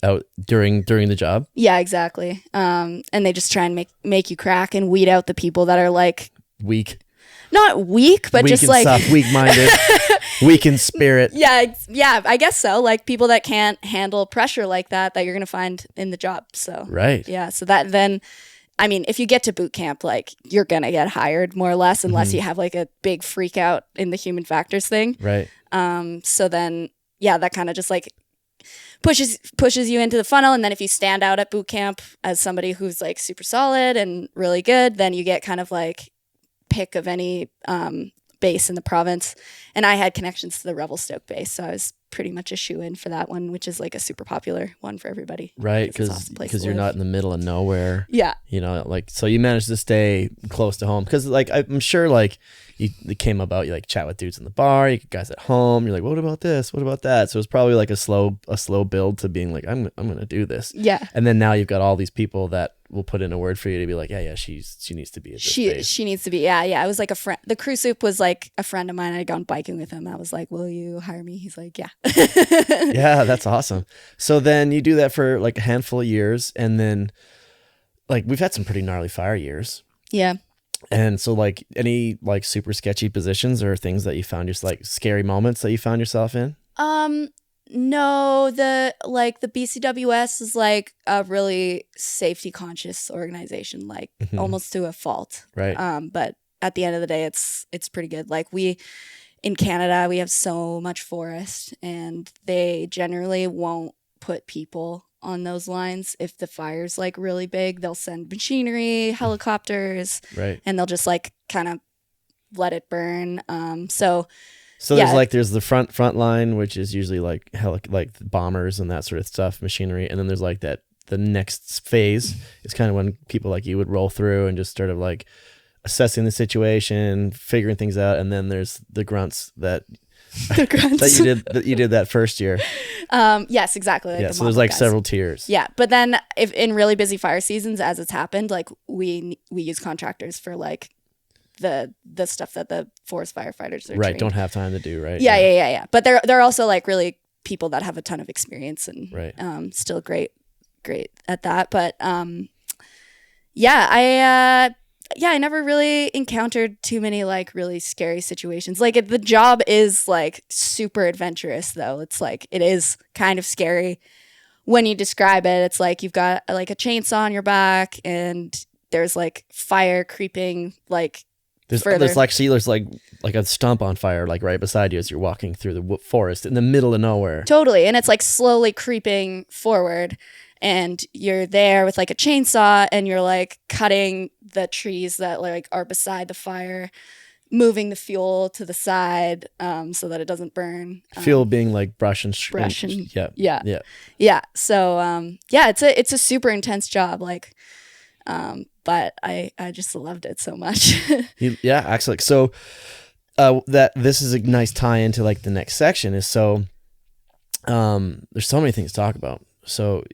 out during the job. yeah, exactly. And they just try and make you crack and weed out the people that are like Weak. not weak, but Weak just in like stuff, weak-minded, weak in spirit. yeah, I guess so. Like people that can't handle pressure like that you're gonna find in the job. So Right. yeah, so that then, I mean, if you get to boot camp, like you're gonna get hired more or less, unless you have like a big freak out in the human factors thing. Right. So then, yeah, that kind of just like pushes you into the funnel, and then if you stand out at boot camp as somebody who's like super solid and really good, then you get kind of like pick of any base in the province. And I had connections to the Revelstoke base, so I was pretty much a shoe-in for that one, which is like a super popular one for everybody. Right, it's an awesome place because to you're live. not in the middle of nowhere. Yeah. Like, so you managed to stay close to home, because like I'm sure like it came about, you like chat with dudes in the bar, you get guys at home, you're like, what about this, what about that? So it's probably like a slow build to being like, I'm gonna do this. Yeah. And then now you've got all these people that will put in a word for you to be like, yeah, she needs to be at this base. She needs to be. Yeah. I was like a friend. The crew soup was like a friend of mine. I'd gone biking with him. I was like, will you hire me? He's like, yeah. Yeah, that's awesome. So then you do that for like a handful of years, and then like we've had some pretty gnarly fire years. Yeah. And so like any like super sketchy positions or things that you found yourself, like scary moments that you found yourself in? No, the BCWS is like a really safety conscious organization, like almost to a fault. Right. But at the end of the day, it's pretty good. Like in Canada, we have so much forest, and they generally won't put people on those lines. If the fire's like really big, they'll send machinery, helicopters, Right. and they'll just like kind of let it burn. So there's the front line, which is usually like like bombers and that sort of stuff, machinery, and then there's like the next phase is kind of when people like you would roll through and just sort of like assessing the situation, figuring things out, and then there's the grunts that that you did that first year. Yes, exactly. Like So there's like several tiers. Yeah, but then if in really busy fire seasons, as it's happened, like we use contractors for like the stuff that the forest firefighters are trained. Don't have time to do, right? Yeah. But they're also like really people that have a ton of experience and still great at that. But I never really encountered too many like really scary situations. Like the job is like super adventurous though. It's like it is kind of scary when you describe it. It's like you've got like a chainsaw on your back and there's like fire creeping like further. There's like a stump on fire like right beside you as you're walking through the forest in the middle of nowhere. Totally. And it's like slowly creeping forward. And you're there with like a chainsaw and you're like cutting the trees that like are beside the fire, moving the fuel to the side so that it doesn't burn. Fuel being like brush and yeah. So it's a super intense job. Like, but I just loved it so much. Yeah, excellent. So this is a nice tie into like the next section is so there's so many things to talk about. So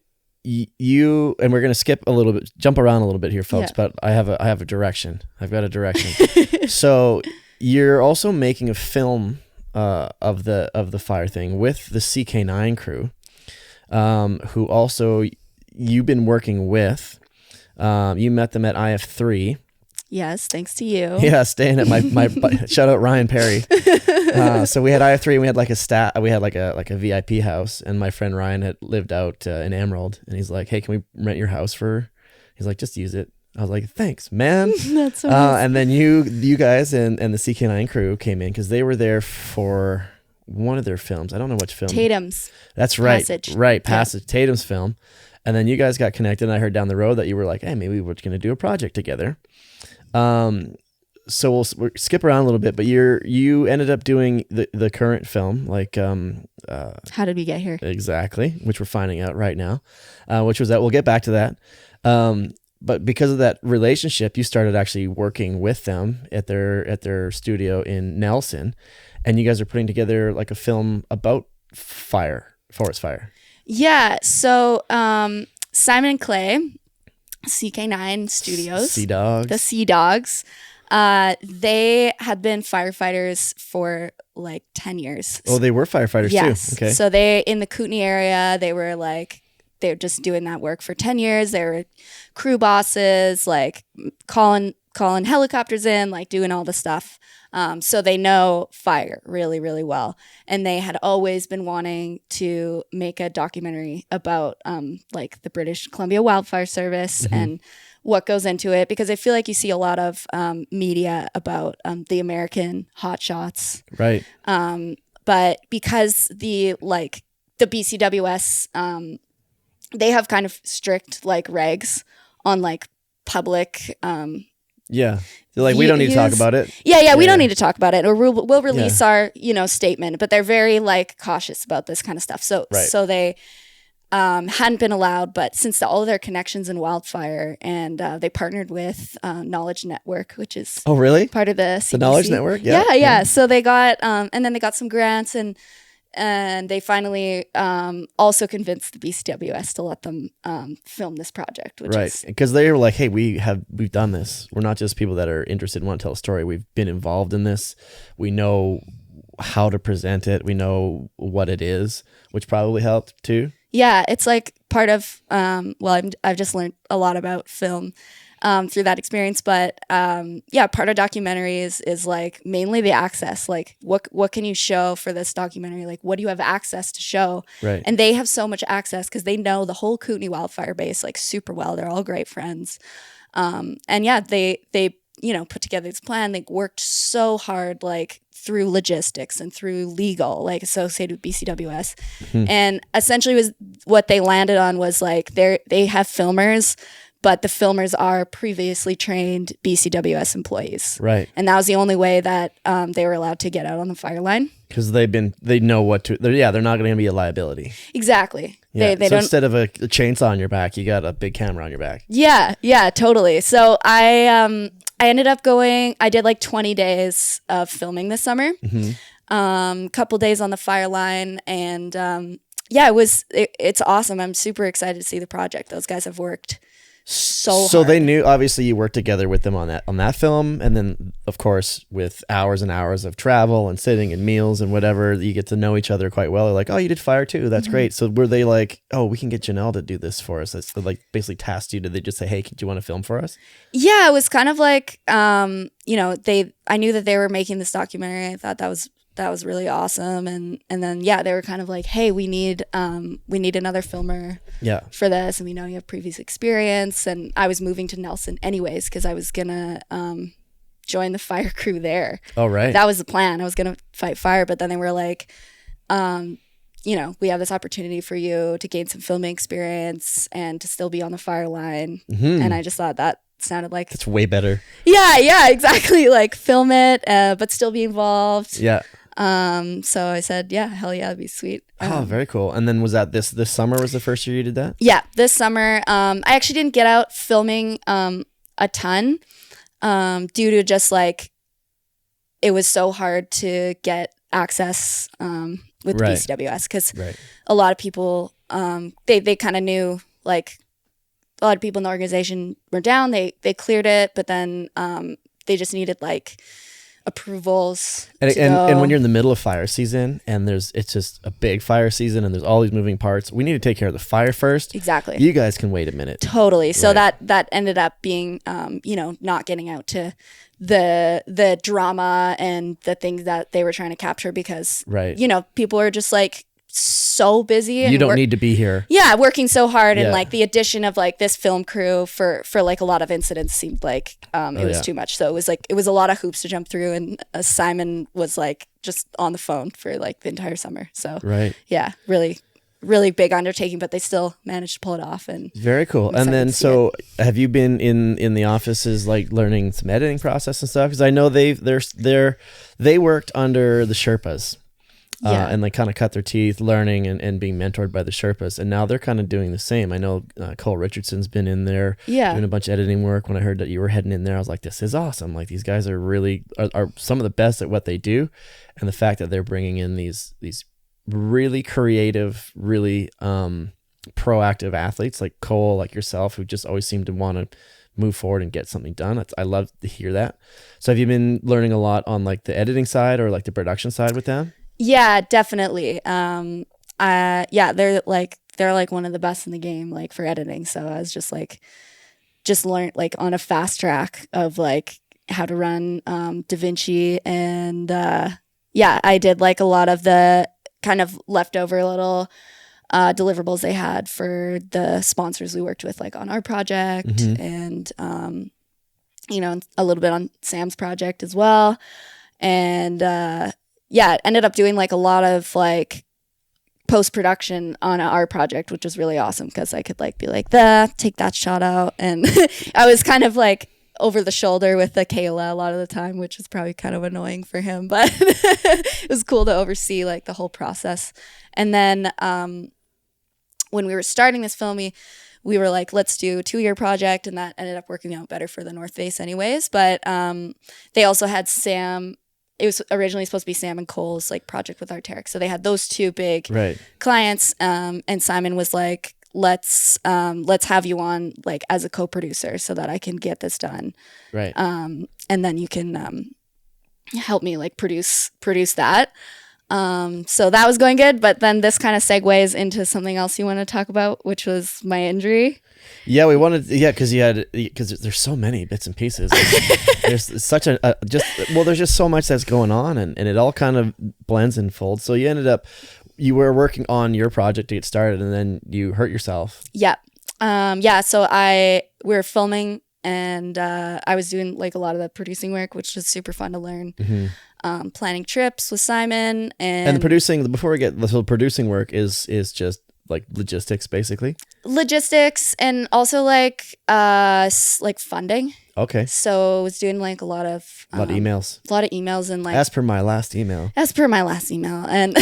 you and we're going to jump around a little bit here, folks, but I have a direction. I've got a direction. So you're also making a film of the fire thing with the CK9 crew, who also you've been working with. You met them at IF3. Yes, thanks to you. Yeah, staying at my shout out Ryan Perry. So we had IF3 and we had like we had like a VIP house, and my friend Ryan had lived out in Emerald, and he's like, "Hey, can we rent your house for?" He's like, "Just use it." I was like, "Thanks, man." That's so nice. And then you guys and the CK9 crew came in because they were there for one of their films. I don't know which film. Tatum's. That's right. Passage. Right, Passage. Yeah. Tatum's film. And then you guys got connected, and I heard down the road that you were like, "Hey, maybe we're going to do a project together." So we'll skip around a little bit, but you ended up doing the current film, like How did we get here? Exactly, which we're finding out right now, which was that we'll get back to that. But because of that relationship, you started actually working with them at their studio in Nelson, and you guys are putting together like a film about forest fire. Yeah. So Simon and Clay, CK9 Sudios, the Sea Dogs. They had been firefighters for like 10 years. Oh, they were firefighters too. Okay. So they in the Kootenay area, they're just doing that work for 10 years. They were crew bosses, like calling helicopters in, like doing all the stuff. So they know fire really, really well. And they had always been wanting to make a documentary about like the British Columbia Wildfire Service and what goes into it, because I feel like you see a lot of media about the American hotshots. Right. But because the BCWS, they have kind of strict like regs on like public yeah. They're like, we don't need to talk about it. Yeah, we don't need to talk about it. Or we'll release our, statement. But they're very like cautious about this kind of stuff. So they hadn't been allowed, but since all of their connections in wildfire, and they partnered with Knowledge Network, which is part of the CBC. The Knowledge Network? Yeah. So they got, and then they got some grants, and they finally also convinced the BCWS to let them film this project, which is because they were like, "Hey, we've done this. We're not just people that are interested and want to tell a story. We've been involved in this. We know how to present it. We know what it is," which probably helped too. Yeah, it's like part of I've just learned a lot about film through that experience, but part of documentary is like mainly the access, like what can you show for this documentary, like what do you have access to show, right? And they have so much access because they know the whole Kootenay wildfire base like super well. They're all great friends, and they put together this plan. They worked so hard, like through logistics and through legal, like associated with BCWS. And essentially was what they landed on was like they have filmers, but the filmers are previously trained BCWS employees. Right. And that was the only way that they were allowed to get out on the fire line. Because they know what to, they're not going to be a liability. Exactly. Yeah. They So don't. instead of a chainsaw on your back, you got a big camera on your back. Yeah, totally. So I ended up going, I did like 20 days of filming this summer, couple days on the fire line. And it's awesome. I'm super excited to see the project. Those guys have worked so So hard. they knew, obviously you worked together with them on that film, and then of course with hours and hours of travel and sitting and meals and whatever, you get to know each other quite well. They're like, oh, you did fire too, that's great. So were they like, oh, we can get Janelle to do this for us? That's like basically tasked you. Did they just say, hey, do you want to film for us? Yeah, it was kind of like, I knew that they were making this documentary. I thought that was really awesome. And then, they were kind of like, hey, we need another filmer for this. And we know you have previous experience. And I was moving to Nelson anyways, because I was going to join the fire crew there. Oh, right. That was the plan. I was going to fight fire. But then they were like, we have this opportunity for you to gain some filming experience and to still be on the fire line. And I just thought that sounded like... It's way better. Yeah, exactly. Like film it, but still be involved. Yeah. So I said, yeah, hell yeah, that'd be sweet. Oh, very cool. And then was that this summer was the first year you did that? Yeah, this summer. I actually didn't get out filming a ton due to just like, it was so hard to get access with Right. BCWS because Right. a lot of people, they kind of knew, like a lot of people in the organization were down, they cleared it, but then they just needed like approvals and when you're in the middle of fire season and it's just a big fire season and there's all these moving parts, we need to take care of the fire first. Exactly. You guys can wait a minute. Totally. So Right. that ended up being not getting out to the drama and the things that they were trying to capture because Right. people are just like so busy and You don't need to be here. working so hard and Yeah. like the addition of like this film crew for like a lot of incidents seemed like it was too much. So it was a lot of hoops to jump through and Simon was like just on the phone for like the entire summer. So Right. yeah, really, really big undertaking, but they still managed to pull it off. And Very cool. I'm And excited then to see so have you been in the offices like learning some editing process and stuff? Because I know they worked under the Sherpas. And like kind of cut their teeth learning and being mentored by the Sherpas. And now they're kind of doing the same. I know Cole Richardson's been in there doing a bunch of editing work. When I heard that you were heading in there, I was like, this is awesome. Like these guys are really are some of the best at what they do. And the fact that they're bringing in these really creative, really proactive athletes like Cole, like yourself, who just always seem to want to move forward and get something done. I love to hear that. So have you been learning a lot on like the editing side or like the production side with them? Yeah, definitely. They're like one of the best in the game, like for editing. So I was just learned like on a fast track of like how to run DaVinci and I did like a lot of the kind of leftover little deliverables they had for the sponsors we worked with like on our project and a little bit on Sam's project as well. And it ended up doing like a lot of like post-production on our project, which was really awesome because I could like be like take that shot out. And I was kind of like over the shoulder with the Kayla a lot of the time, which was probably kind of annoying for him, but it was cool to oversee like the whole process. And then when we were starting this film, we were like, let's do a 2-year project, and that ended up working out better for the North Face anyways. But they also had Sam. It was originally supposed to be Sam and Cole's like project with Arc'teryx. So they had those two big clients. And Simon was like, let's have you on like as a co-producer so that I can get this done. Right. And then you can help me like produce that. So that was going good. But then this kind of segues into something else you want to talk about, which was my injury. Yeah, we wanted, because there's so many bits and pieces. There's such there's just so much that's going on, and it all kind of blends and folds. So you were working on your project to get started, and then you hurt yourself. Yeah. So we were filming and I was doing like a lot of the producing work, which was super fun to learn. Planning trips with Simon, And the producing, before we get the producing work, is just like logistics, basically. Logistics, and also like funding. Okay. So I was doing like a lot of emails and like As per my last email, and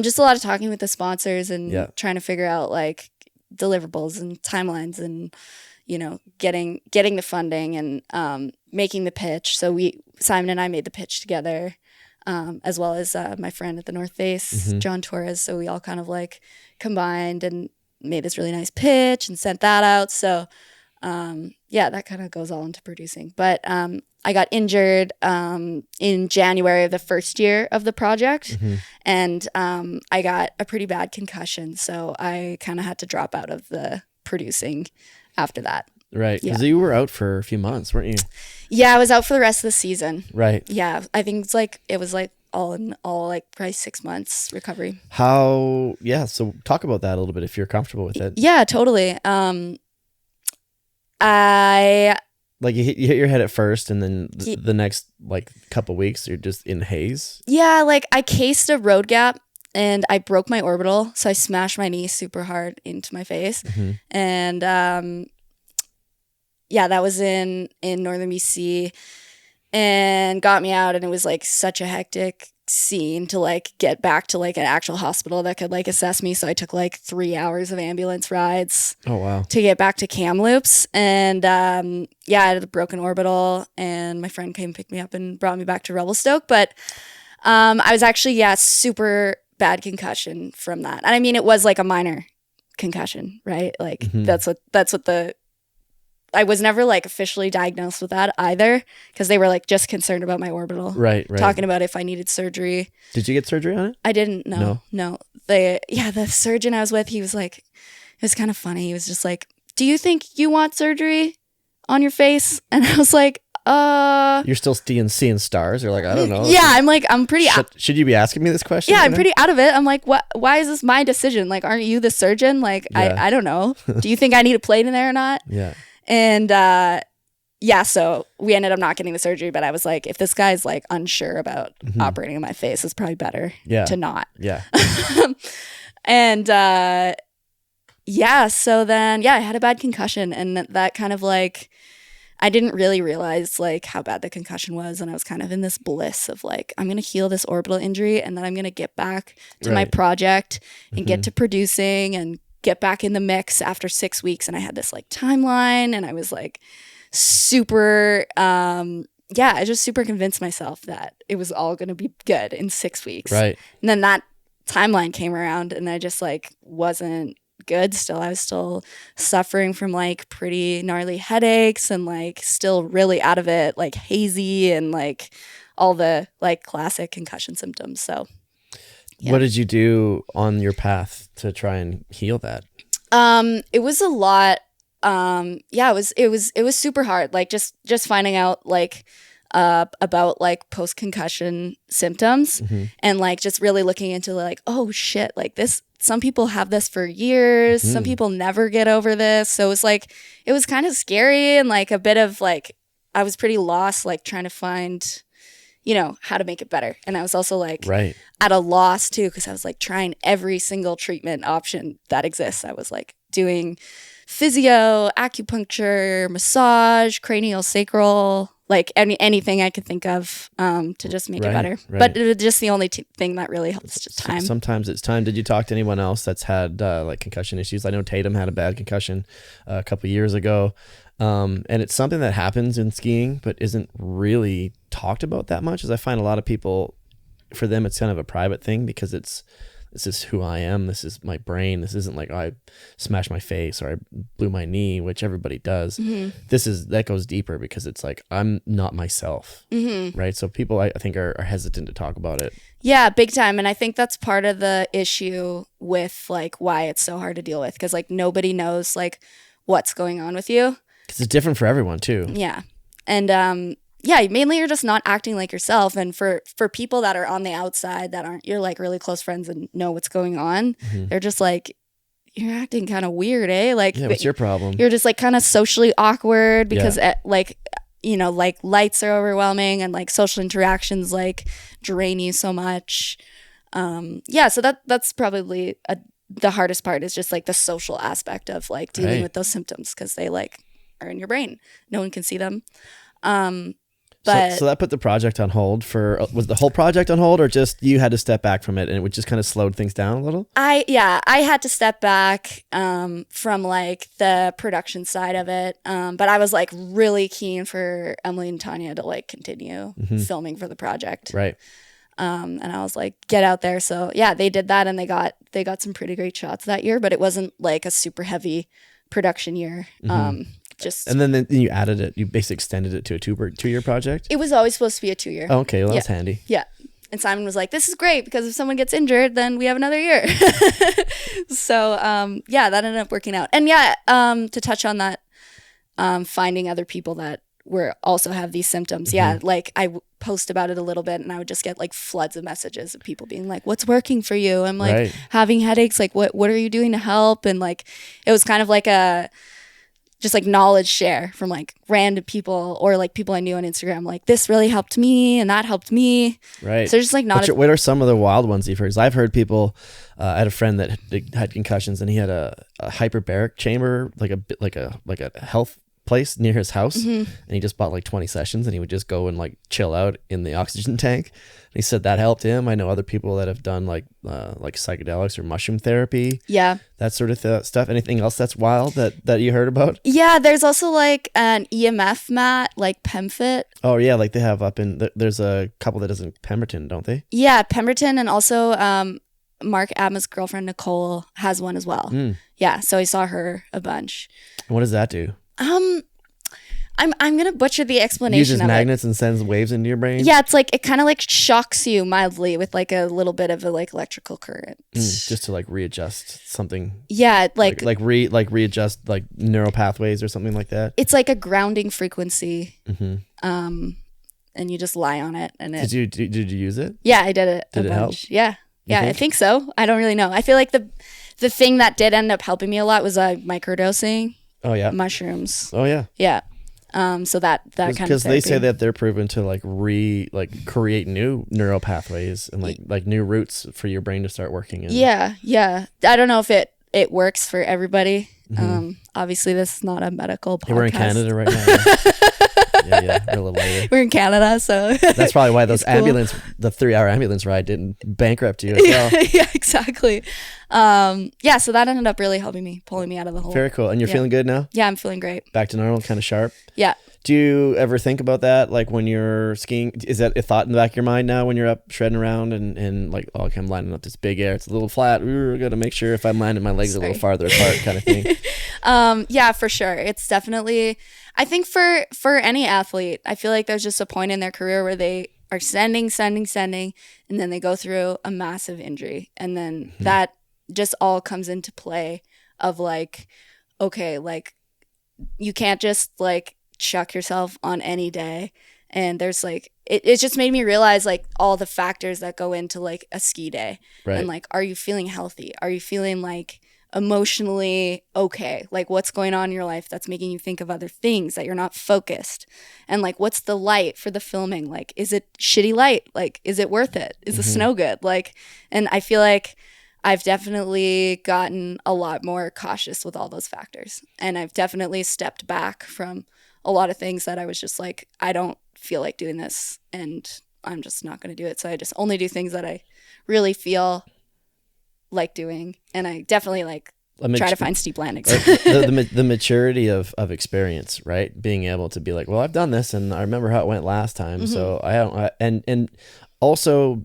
just a lot of talking with the sponsors and trying to figure out like deliverables and timelines and getting the funding and making the pitch. So Simon and I made the pitch together, as well as my friend at the North Face, John Torres. So we all kind of like combined and made this really nice pitch and sent that out. So that kind of goes all into producing. But I got injured in January of the first year of the project, and I got a pretty bad concussion. So I kind of had to drop out of the producing after that. Right, because you were out for a few months, weren't you? Yeah, I was out for the rest of the season. Right. Yeah, I think it was all in all like probably 6 months recovery. So talk about that a little bit if you're comfortable with it. Yeah, totally. Like you hit your head at first, and then the next like couple weeks you're just in haze. Yeah, like I cased a road gap and I broke my orbital, so I smashed my knee super hard into my face, and that was in northern BC, and got me out, and it was like such a hectic scene to like get back to like an actual hospital that could like assess me. So I took like 3 hours of ambulance rides. Oh wow! To get back to Kamloops, and I had a broken orbital, and my friend came pick me up and brought me back to Revelstoke. But I was actually super bad concussion from that, and I mean it was like a minor concussion, right? Like that's what I was never like officially diagnosed with that either, because they were like just concerned about my orbital. Right. Talking about if I needed surgery. Did you get surgery on it? I didn't. No. The surgeon I was with, he was like, it was kind of funny. He was just like, "Do you think you want surgery on your face?" And I was like, You're still seeing stars. You're like, I don't know. Yeah, I'm pretty. Should you be asking me this question? Yeah, I'm pretty out of it. I'm like, what? Why is this my decision? Like, aren't you the surgeon? Like, I don't know. Do you think I need a plate in there or not? Yeah. And so we ended up not getting the surgery, but I was like, if this guy's like unsure about operating on my face, it's probably better to not. Yeah. And so then I had a bad concussion, and that kind of like, I didn't really realize like how bad the concussion was, and I was kind of in this bliss of like, I'm gonna heal this orbital injury, and then I'm gonna get back to my project and get to producing and get back in the mix after 6 weeks. And I had this like timeline, and I was like super I just super convinced myself that it was all going to be good in 6 weeks. Right. And then that timeline came around, and I just like wasn't good still. I was still suffering from like pretty gnarly headaches, and like still really out of it, like hazy, and like all the like classic concussion symptoms. So what did you do on your path to try and heal that? It was a lot. It was super hard. Like just finding out like about like post-concussion symptoms, and like just really looking into like, oh shit, like this, some people have this for years, some people never get over this. So it was kind of scary, and like a bit of like, I was pretty lost, like trying to find, how to make it better. And I was also like at a loss too, because I was like trying every single treatment option that exists. I was like doing physio, acupuncture, massage, cranial sacral, like anything I could think of to just make it better. Right. But it was just the only thing that really helps, just time. Sometimes it's time. Did you talk to anyone else that's had like concussion issues? I know Tatum had a bad concussion a couple years ago. And it's something that happens in skiing, but isn't really talked about that much. As I find a lot of people, for them, it's kind of a private thing, because this is who I am. This is my brain. This isn't like, I smashed my face or I blew my knee, which everybody does. That goes deeper, because it's like, I'm not myself. Right. So people, I think are hesitant to talk about it. Yeah, big time. And I think that's part of the issue with like why it's so hard to deal with, because like nobody knows like what's going on with you. Because it's different for everyone too. Yeah. And mainly you're just not acting like yourself. And for people that are on the outside that aren't your like really close friends and know what's going on, they're just like, you're acting kind of weird, eh? Like, Yeah, what's your problem? You're just like kind of socially awkward because like, you know, like lights are overwhelming and like social interactions like drain you so much. So that's probably the hardest part is just like the social aspect of like dealing with those symptoms because they like are in your brain. No one can see them. But so that put the project on hold was the whole project on hold or just you had to step back from it and it would just kind of slowed things down a little? I had to step back from like the production side of it. But I was like really keen for Emily and Tonje to like continue filming for the project. Right. And I was like, get out there. So yeah, they did that and they got some pretty great shots that year, but it wasn't like a super heavy production year. And then you added it. You basically extended it to a 2-year project. It was always supposed to be a 2-year. Oh, okay, well that's handy. Yeah, and Simon was like, "This is great because if someone gets injured, then we have another year." So that ended up working out. And to touch on that, finding other people that also have these symptoms. Yeah, like I post about it a little bit, and I would just get like floods of messages of people being like, "What's working for you?" I'm like having headaches. Like, what are you doing to help? And like, it was kind of like just like knowledge share from like random people or like people I knew on Instagram. Like this really helped me and that helped me. Right. So just like what are some of the wild ones you've heard? 'Cause I've heard people. I had a friend that had concussions and he had a hyperbaric chamber, like a health place near his house, and he just bought like 20 sessions and he would just go and like chill out in the oxygen tank. And he said that helped him. I know other people that have done like psychedelics or mushroom therapy, that sort of stuff. Anything else that's wild that you heard about? Yeah, there's also like an EMF mat, like PEMFit. Oh yeah, like they have up in there's a couple that does in Pemberton, don't they? Yeah, Pemberton, and also Mark Abma's girlfriend Nicole has one as well. Yeah, so I saw her a bunch. What does that do? I'm gonna butcher the explanation. Uses magnets and sends waves into your brain. Yeah, it's like it kind of like shocks you mildly with like a little bit of a like electrical current, just to like readjust something. Yeah, like readjust like neural pathways or something like that. It's like a grounding frequency. And you just lie on it, and did you use it? Yeah, I did it. Did it help? Yeah, I think so. I don't really know. I feel like the thing that did end up helping me a lot was microdosing. Oh yeah, mushrooms. Oh yeah, yeah. So that kind of because they say that they're proven to create new neural pathways and like new routes for your brain to start working in. Yeah. I don't know if it works for everybody. Obviously, this is not a medical podcast. We're in Canada right now. Yeah, we're a little later. We're in Canada, so that's probably why the 3-hour ambulance ride didn't bankrupt you as well. Yeah, exactly. So that ended up really helping me, pulling me out of the hole. Very cool. And you're feeling good now? Yeah, I'm feeling great. Back to normal, kind of sharp? Yeah. Do you ever think about that? Like when you're skiing, is that a thought in the back of your mind now when you're up shredding around and like, oh, okay, I'm lining up this big air. It's a little flat. Ooh, I got to make sure if I'm landing my legs a little farther apart kind of thing. Yeah, for sure. It's definitely, I think for any athlete, I feel like there's just a point in their career where they are sending, and then they go through a massive injury. And then that just all comes into play of like, okay, like you can't just like chuck yourself on any day. And there's like, it just made me realize like all the factors that go into like a ski day. Right. And like, are you feeling healthy? Are you feeling like emotionally okay? Like what's going on in your life that's making you think of other things, that you're not focused? And like, what's the light for the filming? Like, is it shitty light? Like, is it worth it? Is the snow good? Like, and I feel like I've definitely gotten a lot more cautious with all those factors. And I've definitely stepped back from a lot of things that I was just like, I don't feel like doing this and I'm just not going to do it. So I just only do things that I really feel like doing. And I definitely like try to find steep landings. the maturity of experience, right? Being able to be like, well, I've done this and I remember how it went last time. So I don't, and also,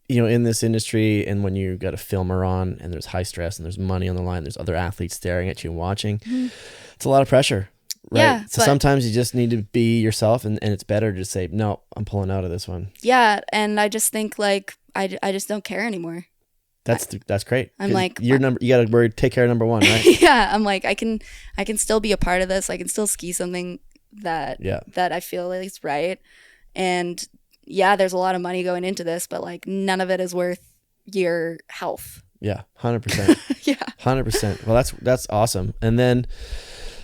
you know, in this industry and when you got a filmer on and there's high stress and there's money on the line, there's other athletes staring at you and watching, it's a lot of pressure. Right. Yeah, so sometimes you just need to be yourself and it's better to say, no, I'm pulling out of this one. Yeah. And I just think like, I just don't care anymore. That's great. I'm like, you got to take care of number one, right? Yeah. I'm like, I can still be a part of this. I can still ski something that I feel like is right. And yeah, there's a lot of money going into this, but like none of it is worth your health. Yeah, 100%. Yeah. 100%. Well, that's awesome. And then,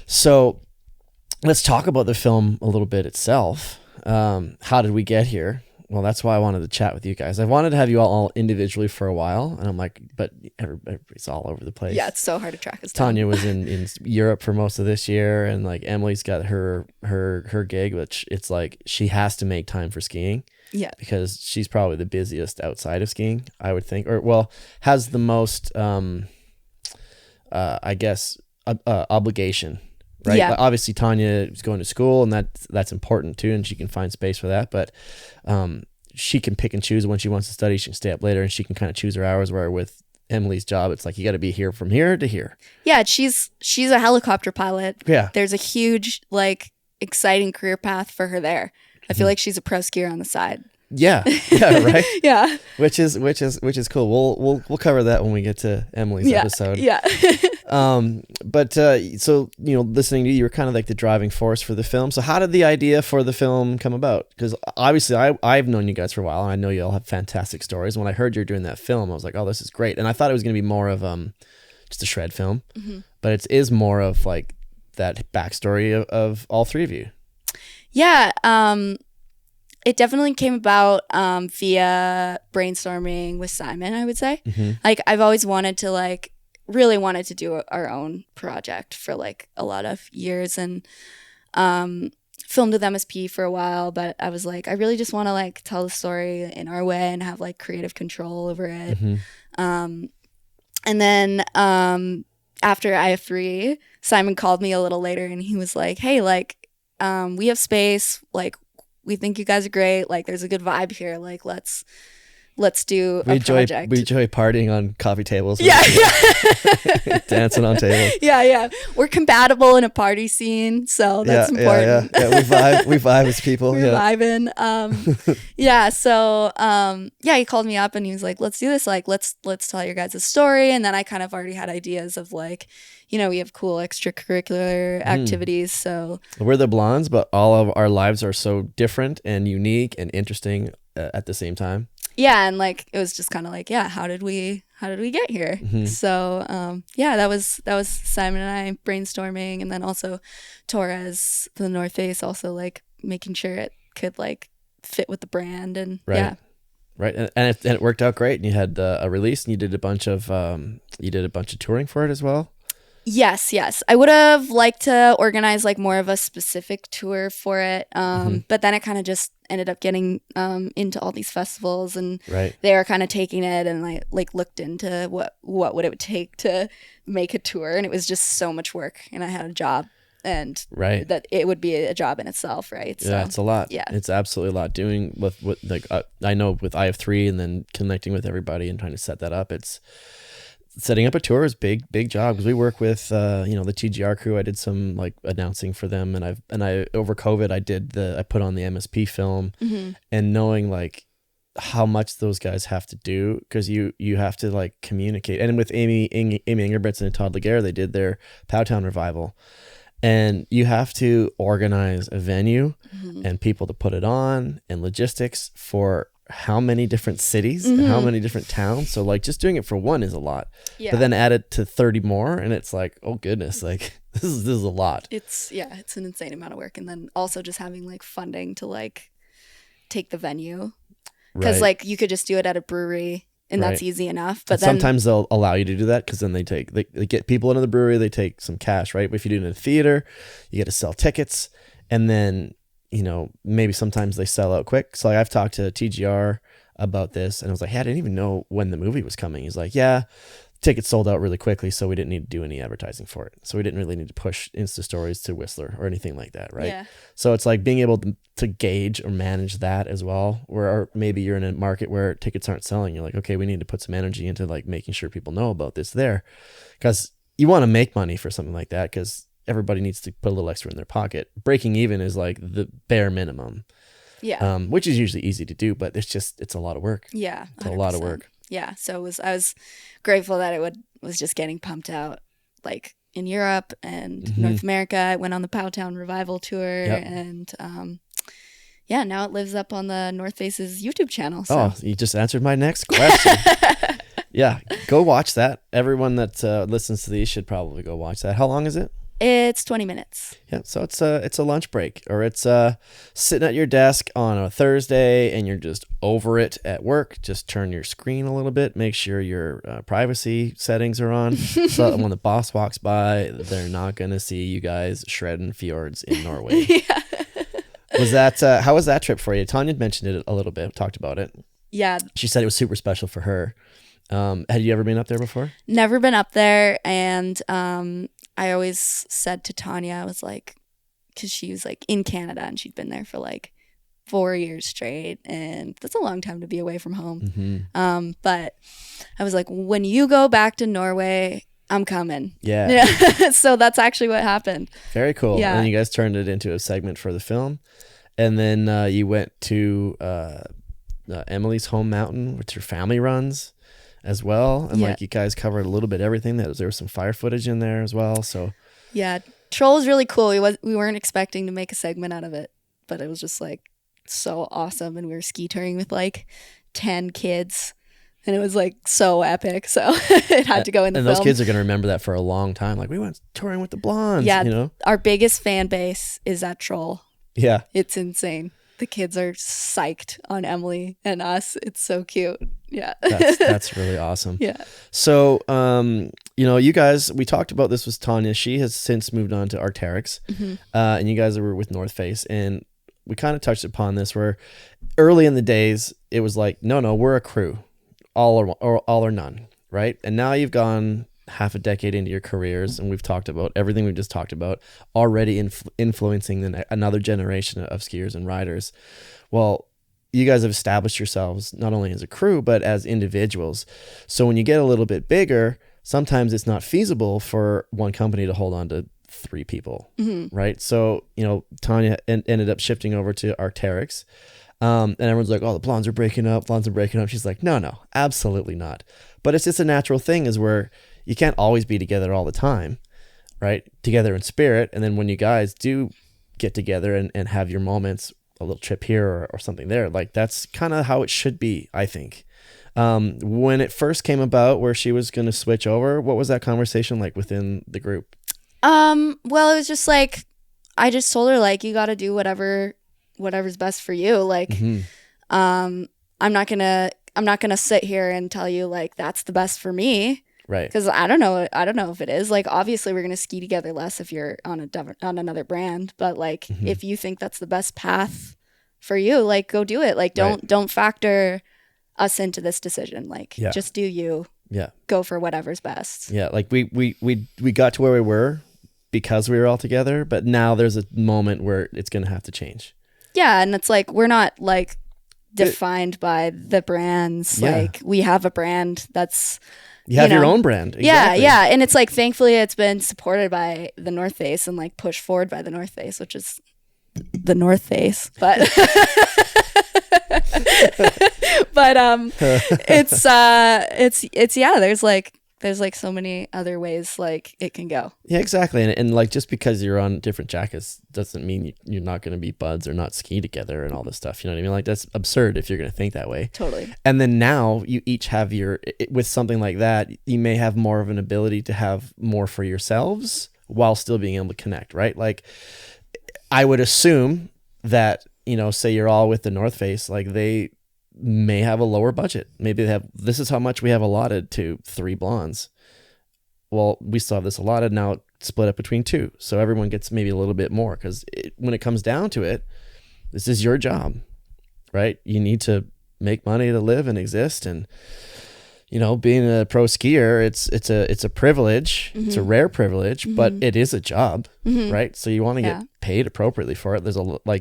so let's talk about the film a little bit itself. How did we get here? Well, that's why I wanted to chat with you guys. I wanted to have you all individually for a while, and I'm like, but everybody's all over the place. Yeah, it's so hard to track us down. Tonje was in Europe for most of this year, and like Emily's got her gig, which it's like she has to make time for skiing. Yeah. Because she's probably the busiest outside of skiing, I would think, or well, has the most, I guess, obligation. Right. Yeah. Like, obviously Tonje is going to school, and that's important too, and she can find space for that. But she can pick and choose when she wants to study. She can stay up later, and she can kind of choose her hours. Where with Emily's job, it's like you got to be here from here to here. Yeah, she's a helicopter pilot. Yeah. There's a huge like exciting career path for her there. I feel like she's a pro skier on the side. Yeah. Yeah. Right. Yeah. Which is cool. We'll cover that when we get to Emily's episode. Yeah. But so listening to you, you were kind of like the driving force for the film. So how did the idea for the film come about? Because obviously I've known you guys for a while, and I know you all have fantastic stories. When I heard you're doing that film, I was like, oh, this is great. And I thought it was going to be more of just a shred film, but it is more of like that backstory of all three of you. Yeah. It definitely came about via brainstorming with Simon, I would say. Like I've always really wanted to do our own project for like a lot of years, and filmed with MSP for a while, but I was like, I really just want to like tell the story in our way and have like creative control over it. And then after IF3, Simon called me a little later, and he was like, hey, like we have space, like we think you guys are great, like there's a good vibe here, like let's do a project. We enjoy partying on coffee tables. Yeah. Dancing on tables. Yeah. We're compatible in a party scene, so that's important. Yeah, we vibe as people. We're vibing. So he called me up and he was like, let's do this. Like, let's tell your guys a story. And then I kind of already had ideas of like, we have cool extracurricular activities. So we're the blondes, but all of our lives are so different and unique and interesting at the same time. Yeah, and like it was just kind of like, how did we get here? So that was Simon and I brainstorming, and then also Torres, the North Face, also like making sure it could like fit with the brand, and right, and it worked out great. And you had a release, and you did a bunch of touring for it as well. Yes. I would have liked to organize like more of a specific tour for it. But then it kind of just ended up getting into all these festivals, and they were kind of taking it, and I like looked into what would it take to make a tour, and it was just so much work, and I had a job, and that it would be a job in itself, right? So, yeah, it's a lot. Yeah, it's absolutely a lot. Doing with like I know with IF3 and then connecting with everybody and trying to set that up, setting up a tour is big job, because we work with the TGR crew. I did some like announcing for them, and I over COVID I put on the MSP film, and knowing like how much those guys have to do, because you have to like communicate. And with Amy Ingebrigtsen and Todd Laguerre, they did their Powtown revival, and you have to organize a venue and people to put it on, and logistics for how many different cities and how many different towns. So like just doing it for one is a lot, but then add it to 30 more, and it's like, oh goodness, like this is a lot. It's an insane amount of work. And then also just having like funding to like take the venue, because like you could just do it at a brewery, and that's easy enough, but then sometimes they'll allow you to do that, because then they get people into the brewery, they take some cash, right? But if you do it in a theater, you get to sell tickets, and then maybe sometimes they sell out quick. So like I've talked to TGR about this, and I was like, hey, I didn't even know when the movie was coming. He's like, yeah, tickets sold out really quickly, so we didn't need to do any advertising for it. So we didn't really need to push Insta stories to Whistler or anything like that, right? Yeah. So it's like being able to gauge or manage that as well, or maybe you're in a market where tickets aren't selling. You're like, okay, we need to put some energy into like making sure people know about this there, because you want to make money for something like that, because everybody needs to put a little extra in their pocket. Breaking even is like the bare minimum. Yeah. Which is usually easy to do, but it's a lot of work. Yeah. 100%. It's a lot of work. Yeah. So I was grateful that it was just getting pumped out like in Europe and North America. I went on the Powtown Revival tour, and now it lives up on the North Face's YouTube channel. So. Oh, you just answered my next question. Yeah, go watch that. Everyone that listens to these should probably go watch that. How long is it? It's 20 minutes. Yeah, so it's a lunch break, or it's sitting at your desk on a Thursday and you're just over it at work. Just turn your screen a little bit. Make sure your privacy settings are on, so that when the boss walks by, they're not gonna see you guys shredding fjords in Norway. Yeah. Was that how was that trip for you? Tonje mentioned it a little bit. Talked about it. Yeah. She said it was super special for her. Had you ever been up there before? Never been up there. And I always said to Tonje, I was like, because she was like in Canada and she'd been there for like 4 years straight. And that's a long time to be away from home. Mm-hmm. But I was like, when you go back to Norway, I'm coming. Yeah. So that's actually what happened. Very cool. Yeah. And you guys turned it into a segment for the film. And then you went to Emily's home mountain, which her family runs as well. And like you guys covered a little bit everything. There was some fire footage in there as well. So yeah, Troll was really cool. We weren't expecting to make a segment out of it, but it was just like so awesome. And we were ski touring with like 10 kids. And it was like so epic. So it had to go in the film. And those kids are going to remember that for a long time. Like, we went touring with the Blondes. Yeah. You know? Our biggest fan base is at Troll. Yeah. It's insane. The kids are psyched on Emily and us. It's so cute. Yeah. That's really awesome. Yeah. So, you guys, we talked about this with Tonje. She has since moved on to Arc'teryx. Mm-hmm. And you guys were with North Face. And we kind of touched upon this where early in the days, it was like, no, we're a crew. All or none, right? And now you've gone half a decade into your careers, and we've talked about everything we've just talked about, already influencing another generation of skiers and riders. Well, you guys have established yourselves not only as a crew, but as individuals. So when you get a little bit bigger, sometimes it's not feasible for one company to hold on to 3 people, right? So, Tonje ended up shifting over to Arc'teryx. And everyone's like, oh, the Blondes are breaking up. She's like, no, absolutely not. But it's just a natural thing, is where you can't always be together all the time, right? Together in spirit. And then when you guys do get together and have your moments, a little trip here or something there, like that's kind of how it should be, I think. When it first came about where she was going to switch over, what was that conversation like within the group? Well, it was just like, I just told her, like, you got to do whatever's best for you. Like, I'm not gonna sit here and tell you like that's the best for me, right? Because I don't know if it is. Like, obviously we're gonna ski together less if you're on another brand, but like if you think that's the best path for you, like, go do it. Like, don't factor us into this decision. Like, just do you. Yeah. Go for whatever's best. Yeah, like we got to where we were because we were all together, but now there's a moment where it's gonna have to change. Yeah, and it's like we're not like defined by the brands. Yeah. Like, we have a brand that's you have your own brand. Exactly. Yeah, and it's like, thankfully it's been supported by the North Face and like pushed forward by the North Face, which is the North Face. But there's like so many other ways like it can go. Yeah, exactly. And like, just because you're on different jackets doesn't mean you're not going to be buds or not ski together and all this stuff. You know what I mean? Like, that's absurd if you're going to think that way. Totally. And then now you each have with something like that, you may have more of an ability to have more for yourselves while still being able to connect, right? Like, I would assume that, say you're all with the North Face, like they may have a lower budget. Maybe they have, this is how much we have allotted to 3 Blondes. Well, we still have this allotted, now split up between 2. So everyone gets maybe a little bit more, because when it comes down to it, this is your job, right? You need to make money to live and exist. And, being a pro skier, it's a privilege. It's a rare privilege, but it is a job, right? So you want to get paid appropriately for it. There's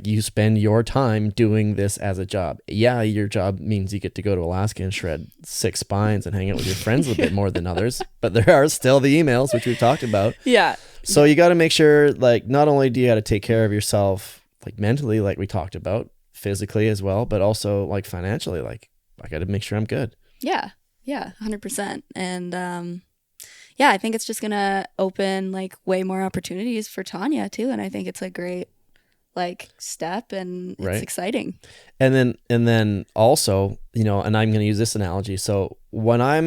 you spend your time doing this as a job. Yeah, your job means you get to go to Alaska and shred 6 spines and hang out with your friends a bit more than others, but there are still the emails, which we've talked about. Yeah. So you got to make sure, like, not only do you got to take care of yourself, like mentally, like we talked about, physically as well, but also like financially, like, I got to make sure I'm good. Yeah. Yeah, 100%. And I think it's just going to open like way more opportunities for Tonje too. And I think it's a great like step, and it's Right. exciting. And then also, you know, and I'm going to use this analogy. So when I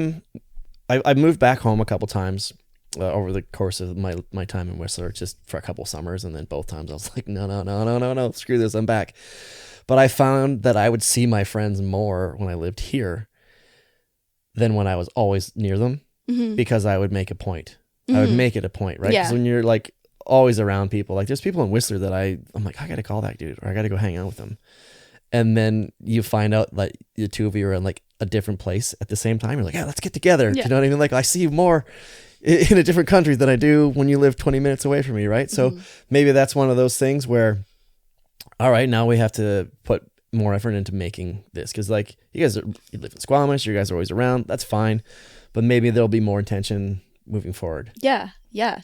moved back home a couple times over the course of my time in Whistler, just for a couple summers, and then both times I was like, no, screw this, I'm back. But I found that I would see my friends more when I lived here than when I was always near them, because I would make a point. I would make it a point, right? Because when you're like always around people, like there's people in Whistler that I'm like, I got to call that dude, or I got to go hang out with them. And then you find out that the two of you are in like a different place at the same time. You're like, yeah, let's get together. Yeah. Do you know what I mean? Like I see you more in a different country than I do when you live 20 minutes away from me, right? So maybe that's one of those things where, all right, now we have to put more effort into making this, because like you live in Squamish, you guys are always around. That's fine, but maybe there'll be more intention moving forward. Yeah,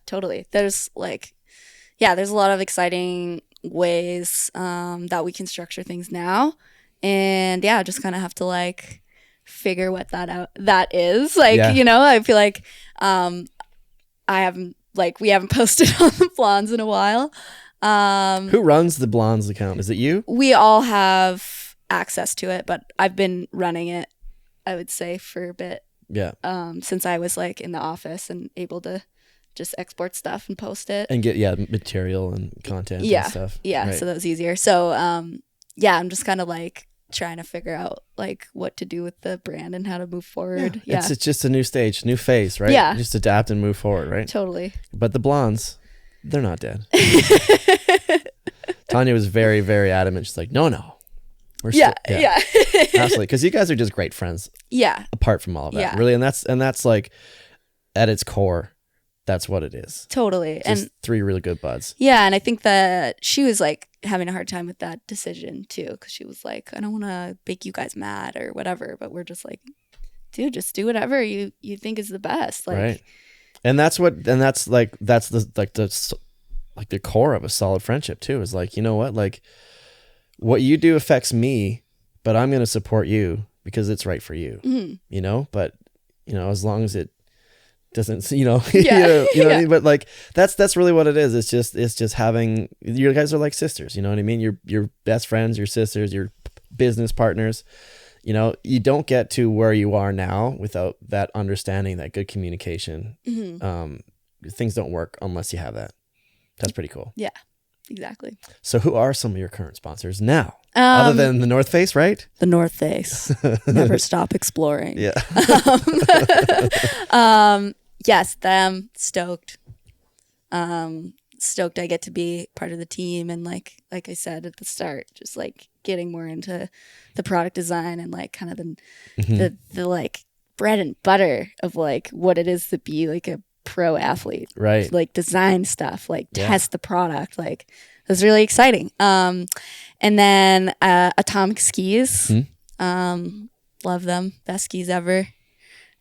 totally. There's there's a lot of exciting ways that we can structure things now, and just kind of have to like figure what that is, like, you know. I feel like we haven't posted on the Blondes in a while. Who runs the Blondes account? Is it you? We all have access to it, but I've been running it, I would say, for a bit. Yeah. Since I was like in the office and able to just export stuff and post it And get material and content and stuff. Yeah, Right. so that was easier. So I'm just kind of like trying to figure out like what to do with the brand and how to move forward. Yeah. It's just a new stage, new phase, right? Yeah. Just adapt and move forward, right? Totally. But the Blondes, they're not dead. Tonje was very, very adamant. She's like, no. We're Yeah. Absolutely. Because you guys are just great friends Yeah. apart from all of that. Yeah. Really. And that's like at its core, that's what it is. Totally. Just And three really good buds. yeah, and I think that she was like having a hard time with that decision too, because she was like, I don't want to make you guys mad or whatever, but we're just like, dude, just do whatever you think is the best. Like, Right. And that's the core of a solid friendship too, is like, you know what you do affects me, but I'm going to support you because it's right for you, you know, but you know, as long as it doesn't, you know, you know what I mean? But like, that's really what it is. It's just having, you guys are like sisters, you know what I mean? You're best friends, your sisters, your business partners. You know, you don't get to where you are now without that understanding, that good communication. Things don't work unless you have that. That's pretty cool. Yeah, exactly. So who are some of your current sponsors now? Other than the North Face, right? The North Face. Never stop exploring. Yeah. Yes, them. Stoked. Stoked I get to be part of the team, and like I said at the start, just like getting more into the product design and like kind of the like bread and butter of like what it is to be like a pro athlete. Right. Like design stuff, like test the product. Like it was really exciting. And then Atomic Skis. Love them. Best skis ever.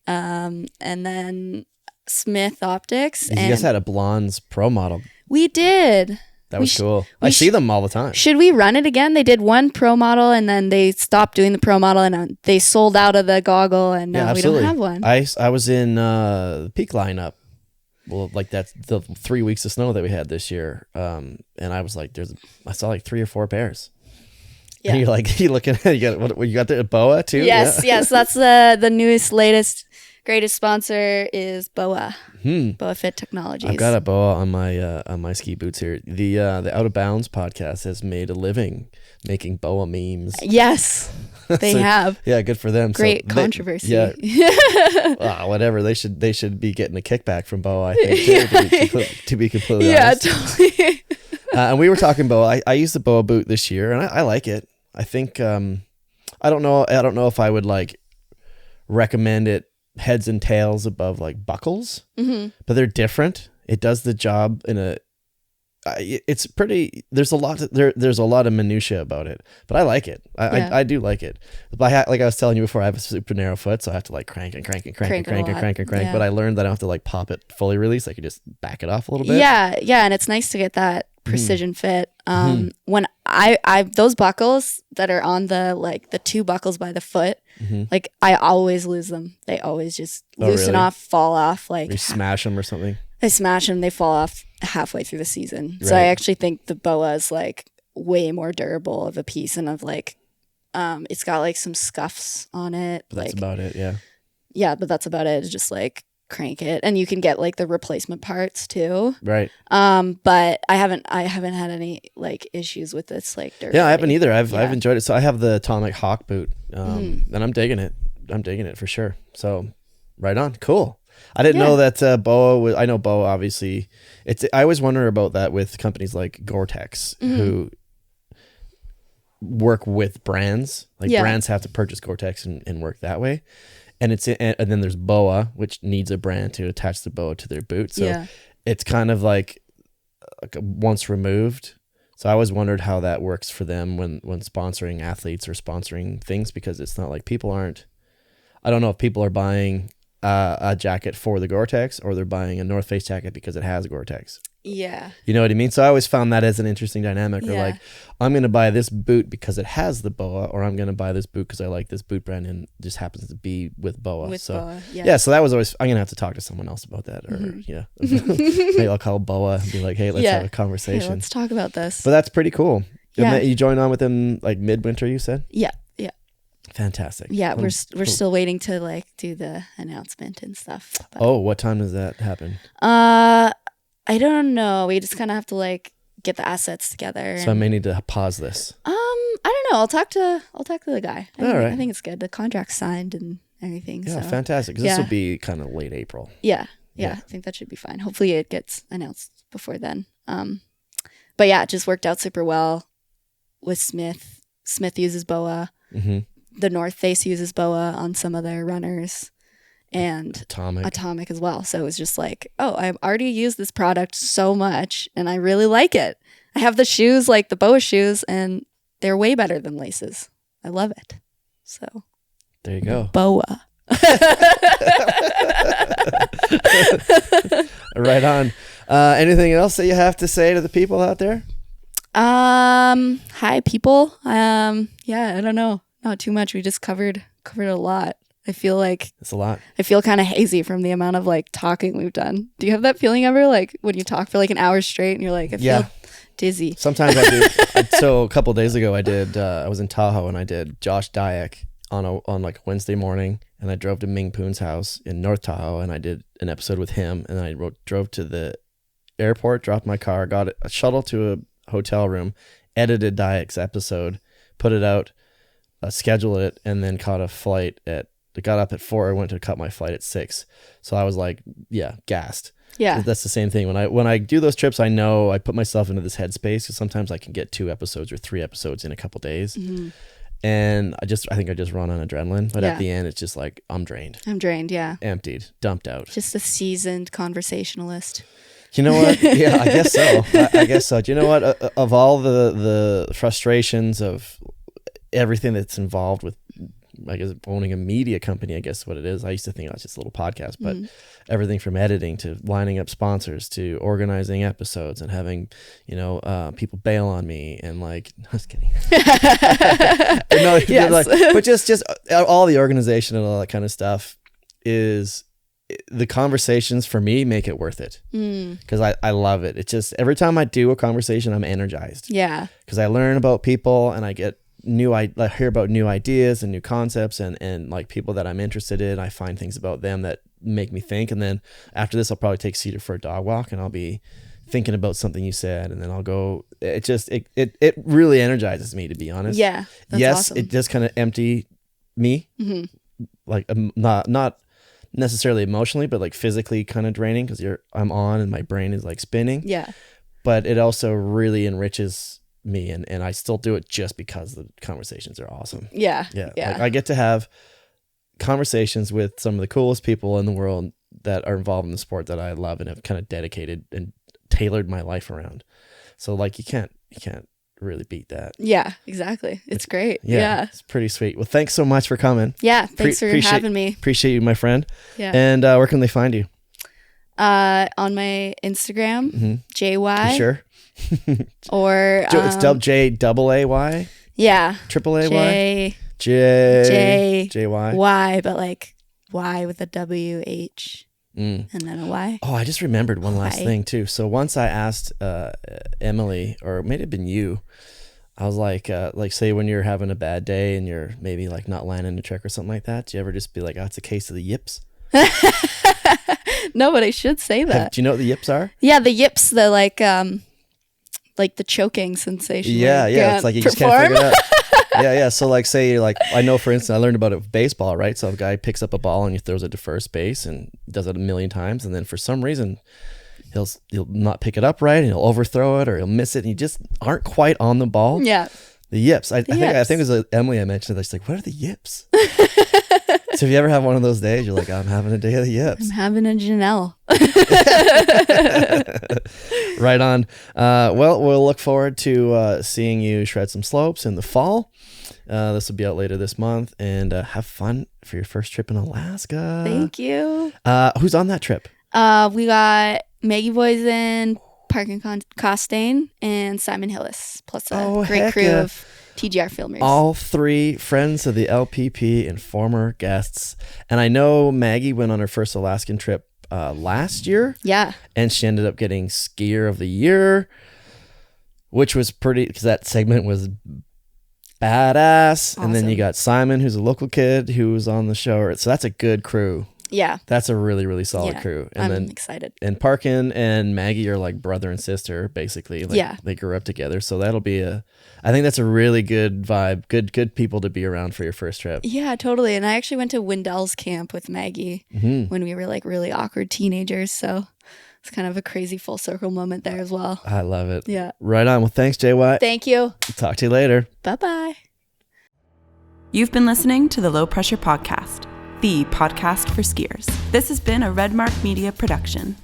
And then Smith Optics. You guys had a Blondes Pro model. We did. That was cool. I see them all the time. Should we run it again? They did one pro model and then they stopped doing the pro model, and they sold out of the goggle, and now we don't have one. I was in the peak lineup. Well, like that's the 3 weeks of snow that we had this year. And I was like, I saw like 3 or 4 pairs. Yeah. And you're like, you looking at, you got the BOA too? Yes, yes. That's the newest, latest, greatest sponsor is BOA. BOA Fit Technologies. I've got a BOA on my ski boots here. The Out of Bounds podcast has made a living making BOA memes. Yes, they have. Yeah, good for them. Great controversy. Whatever. They should be getting a kickback from BOA, I think, too, to be completely honest. Yeah, totally. And we were talking BOA. I used the BOA boot this year, and I like it. I think I don't know if I would like recommend it heads and tails above like buckles, but they're different. It does the job in a. It's pretty. There's a lot of minutia about it, but I like it. I do like it. But like I was telling you before, I have a super narrow foot, so I have to like crank. Yeah. But I learned that I don't have to like pop it fully release. I could just back it off a little bit. Yeah, and it's nice to get that precision fit. When I those buckles that are on the 2 buckles by the foot, like I always lose them. They always just loosen off, fall off. Like you smash them or something. I smash them, they fall off halfway through the season. So I actually think the BOA is like way more durable of a piece, and of like it's got like some scuffs on it. But that's about it. Yeah. Yeah, but that's about it. It's just like crank it, and you can get like the replacement parts too. Right. But I haven't had any like issues with this like durability. Yeah, I haven't either. I've enjoyed it. So I have the Atomic Hawk boot, and I'm digging it. I'm digging it for sure. So right on. Cool. I didn't know that BOA was. I know BOA obviously. I always wonder about that with companies like Gore-Tex who work with brands. Like brands have to purchase Gore-Tex and work that way. And and then there's BOA, which needs a brand to attach the BOA to their boot. So it's kind of like once removed. So I always wondered how that works for them when sponsoring athletes or sponsoring things, because it's not like people aren't. I don't know if people are buying a jacket for the Gore-Tex, or they're buying a North Face jacket because it has Gore-Tex. Yeah. You know what I mean? So I always found that as an interesting dynamic. Or like, I'm going to buy this boot because it has the BOA, or I'm going to buy this boot because I like this boot brand and it just happens to be with BOA. So so that was always, I'm going to have to talk to someone else about that. Or maybe I'll call BOA and be like, hey, let's have a conversation. Hey, let's talk about this. But that's pretty cool. Yeah. You joined on with them like midwinter, you said? Yeah. Fantastic. Yeah, we're still waiting to like do the announcement and stuff. But, what time does that happen? I don't know. We just kind of have to like get the assets together. So I may need to pause this. I don't know. I'll talk to the guy. Right. I think it's good. The contract's signed and everything. Yeah, so. fantastic. Because this will be kind of late April. Yeah. I think that should be fine. Hopefully it gets announced before then. But yeah, it just worked out super well with Smith. Smith uses BOA. Mm-hmm. The North Face uses BOA on some of their runners, and Atomic as well. So it was just like, oh, I've already used this product so much and I really like it. I have the shoes, like the BOA shoes, and they're way better than laces. I love it. So there you go. BOA. Right on. Anything else that you have to say to the people out there? Hi people. I don't know. Not too much. We just covered a lot. I feel like it's a lot. I feel kind of hazy from the amount of like talking we've done. Do you have that feeling ever, like when you talk for like an hour straight and you're like, I feel dizzy? Sometimes I do. So a couple of days ago, I was in Tahoe and I did Josh Dyack on like Wednesday morning, and I drove to Ming Poon's house in North Tahoe and I did an episode with him, and I drove to the airport, dropped my car, got a shuttle to a hotel room, edited Dyack's episode, put it out, scheduled it, and then caught a flight got up at 4. I went to cut my flight at 6. So I was like, gassed. Yeah. So that's the same thing. When I do those trips, I know I put myself into this headspace, because sometimes I can get 2 episodes or 3 episodes in a couple days. Mm-hmm. And I think I just run on adrenaline, but at the end it's just like, I'm drained. Yeah. Emptied, dumped out. Just a seasoned conversationalist. You know what? Yeah, I guess so. I guess so. Do you know what? Of all the frustrations of everything that's involved with, I guess, owning a media company, I guess what it is. I used to think it's just a little podcast, but everything from editing to lining up sponsors to organizing episodes and having, people bail on me and like, I was kidding. But just all the organization and all that kind of stuff is. The conversations for me make it worth it, because I love it. It's just every time I do a conversation, I'm energized. Yeah, because I learn about people and I get I hear about new ideas and new concepts and like people that I'm interested in. I find things about them that make me think, and then after this, I'll probably take Cedar for a dog walk and I'll be thinking about something you said, and then I'll go. It really energizes me, to be honest. Yeah, that's awesome. It does kind of empty me, like not necessarily emotionally, but like physically kind of draining, because I'm on and my brain is like spinning. Yeah. But it also really enriches me, and I still do it just because the conversations are awesome. Yeah. Yeah. Like I get to have conversations with some of the coolest people in the world that are involved in the sport that I love and have kind of dedicated and tailored my life around. So like you can't really beat that. Yeah, exactly. It's great. Yeah. It's pretty sweet. Well, thanks so much for coming. Yeah. Thanks for having me. Appreciate you, my friend. Yeah. And where can they find you? On my Instagram, JY. You sure? Or it's JAAY? Yeah. AAAY? JY. Y, but like Y with a WH. And then a Y. Oh, I just remembered one last thing too. So once I asked Emily, or it may have been you, I was like say when you're having a bad day and you're maybe like not landing a trick or something like that, do you ever just be like, oh, it's a case of the yips? No, but I should say that. Do you know what the yips are? Yeah, the yips, the like the choking sensation. Yeah, it's like you just can't figure it out. Yeah. So like, say you're like, I know for instance, I learned about it with baseball, right? So a guy picks up a ball and he throws it to first base and does it a million times, and then for some reason he'll not pick it up right, and he'll overthrow it or he'll miss it, and you just aren't quite on the ball. Yeah. The yips. I think it was Emily I mentioned that. She's like, what are the yips? So if you ever have one of those days, you're like, I'm having a day of the yips. I'm having a Janelle. Right on. Well, we'll look forward to seeing you shred some slopes in the fall. This will be out later this month, and have fun for your first trip in Alaska. Thank you. Who's on that trip? We got Maggie Boysen, Parkin Costain, and Simon Hillis, plus a great crew of TGR filmers. All three friends of the LPP and former guests. And I know Maggie went on her first Alaskan trip last year. Yeah. And she ended up getting Skier of the Year, which was pretty, because that segment was badass. Awesome. And then you got Simon, who's a local kid who was on the show. So that's a good crew. Yeah. That's a really, really solid crew. And I'm excited. And Parkin and Maggie are like brother and sister, basically. Like, they grew up together. So that'll be I think that's a really good vibe. Good people to be around for your first trip. Yeah, totally. And I actually went to Wendell's camp with Maggie when we were like really awkward teenagers. So it's kind of a crazy full circle moment there as well. I love it. Yeah. Right on. Well, thanks, JY. Thank you. Talk to you later. Bye-bye. You've been listening to the Low Pressure Podcast, the podcast for skiers. This has been a Redmark Media production.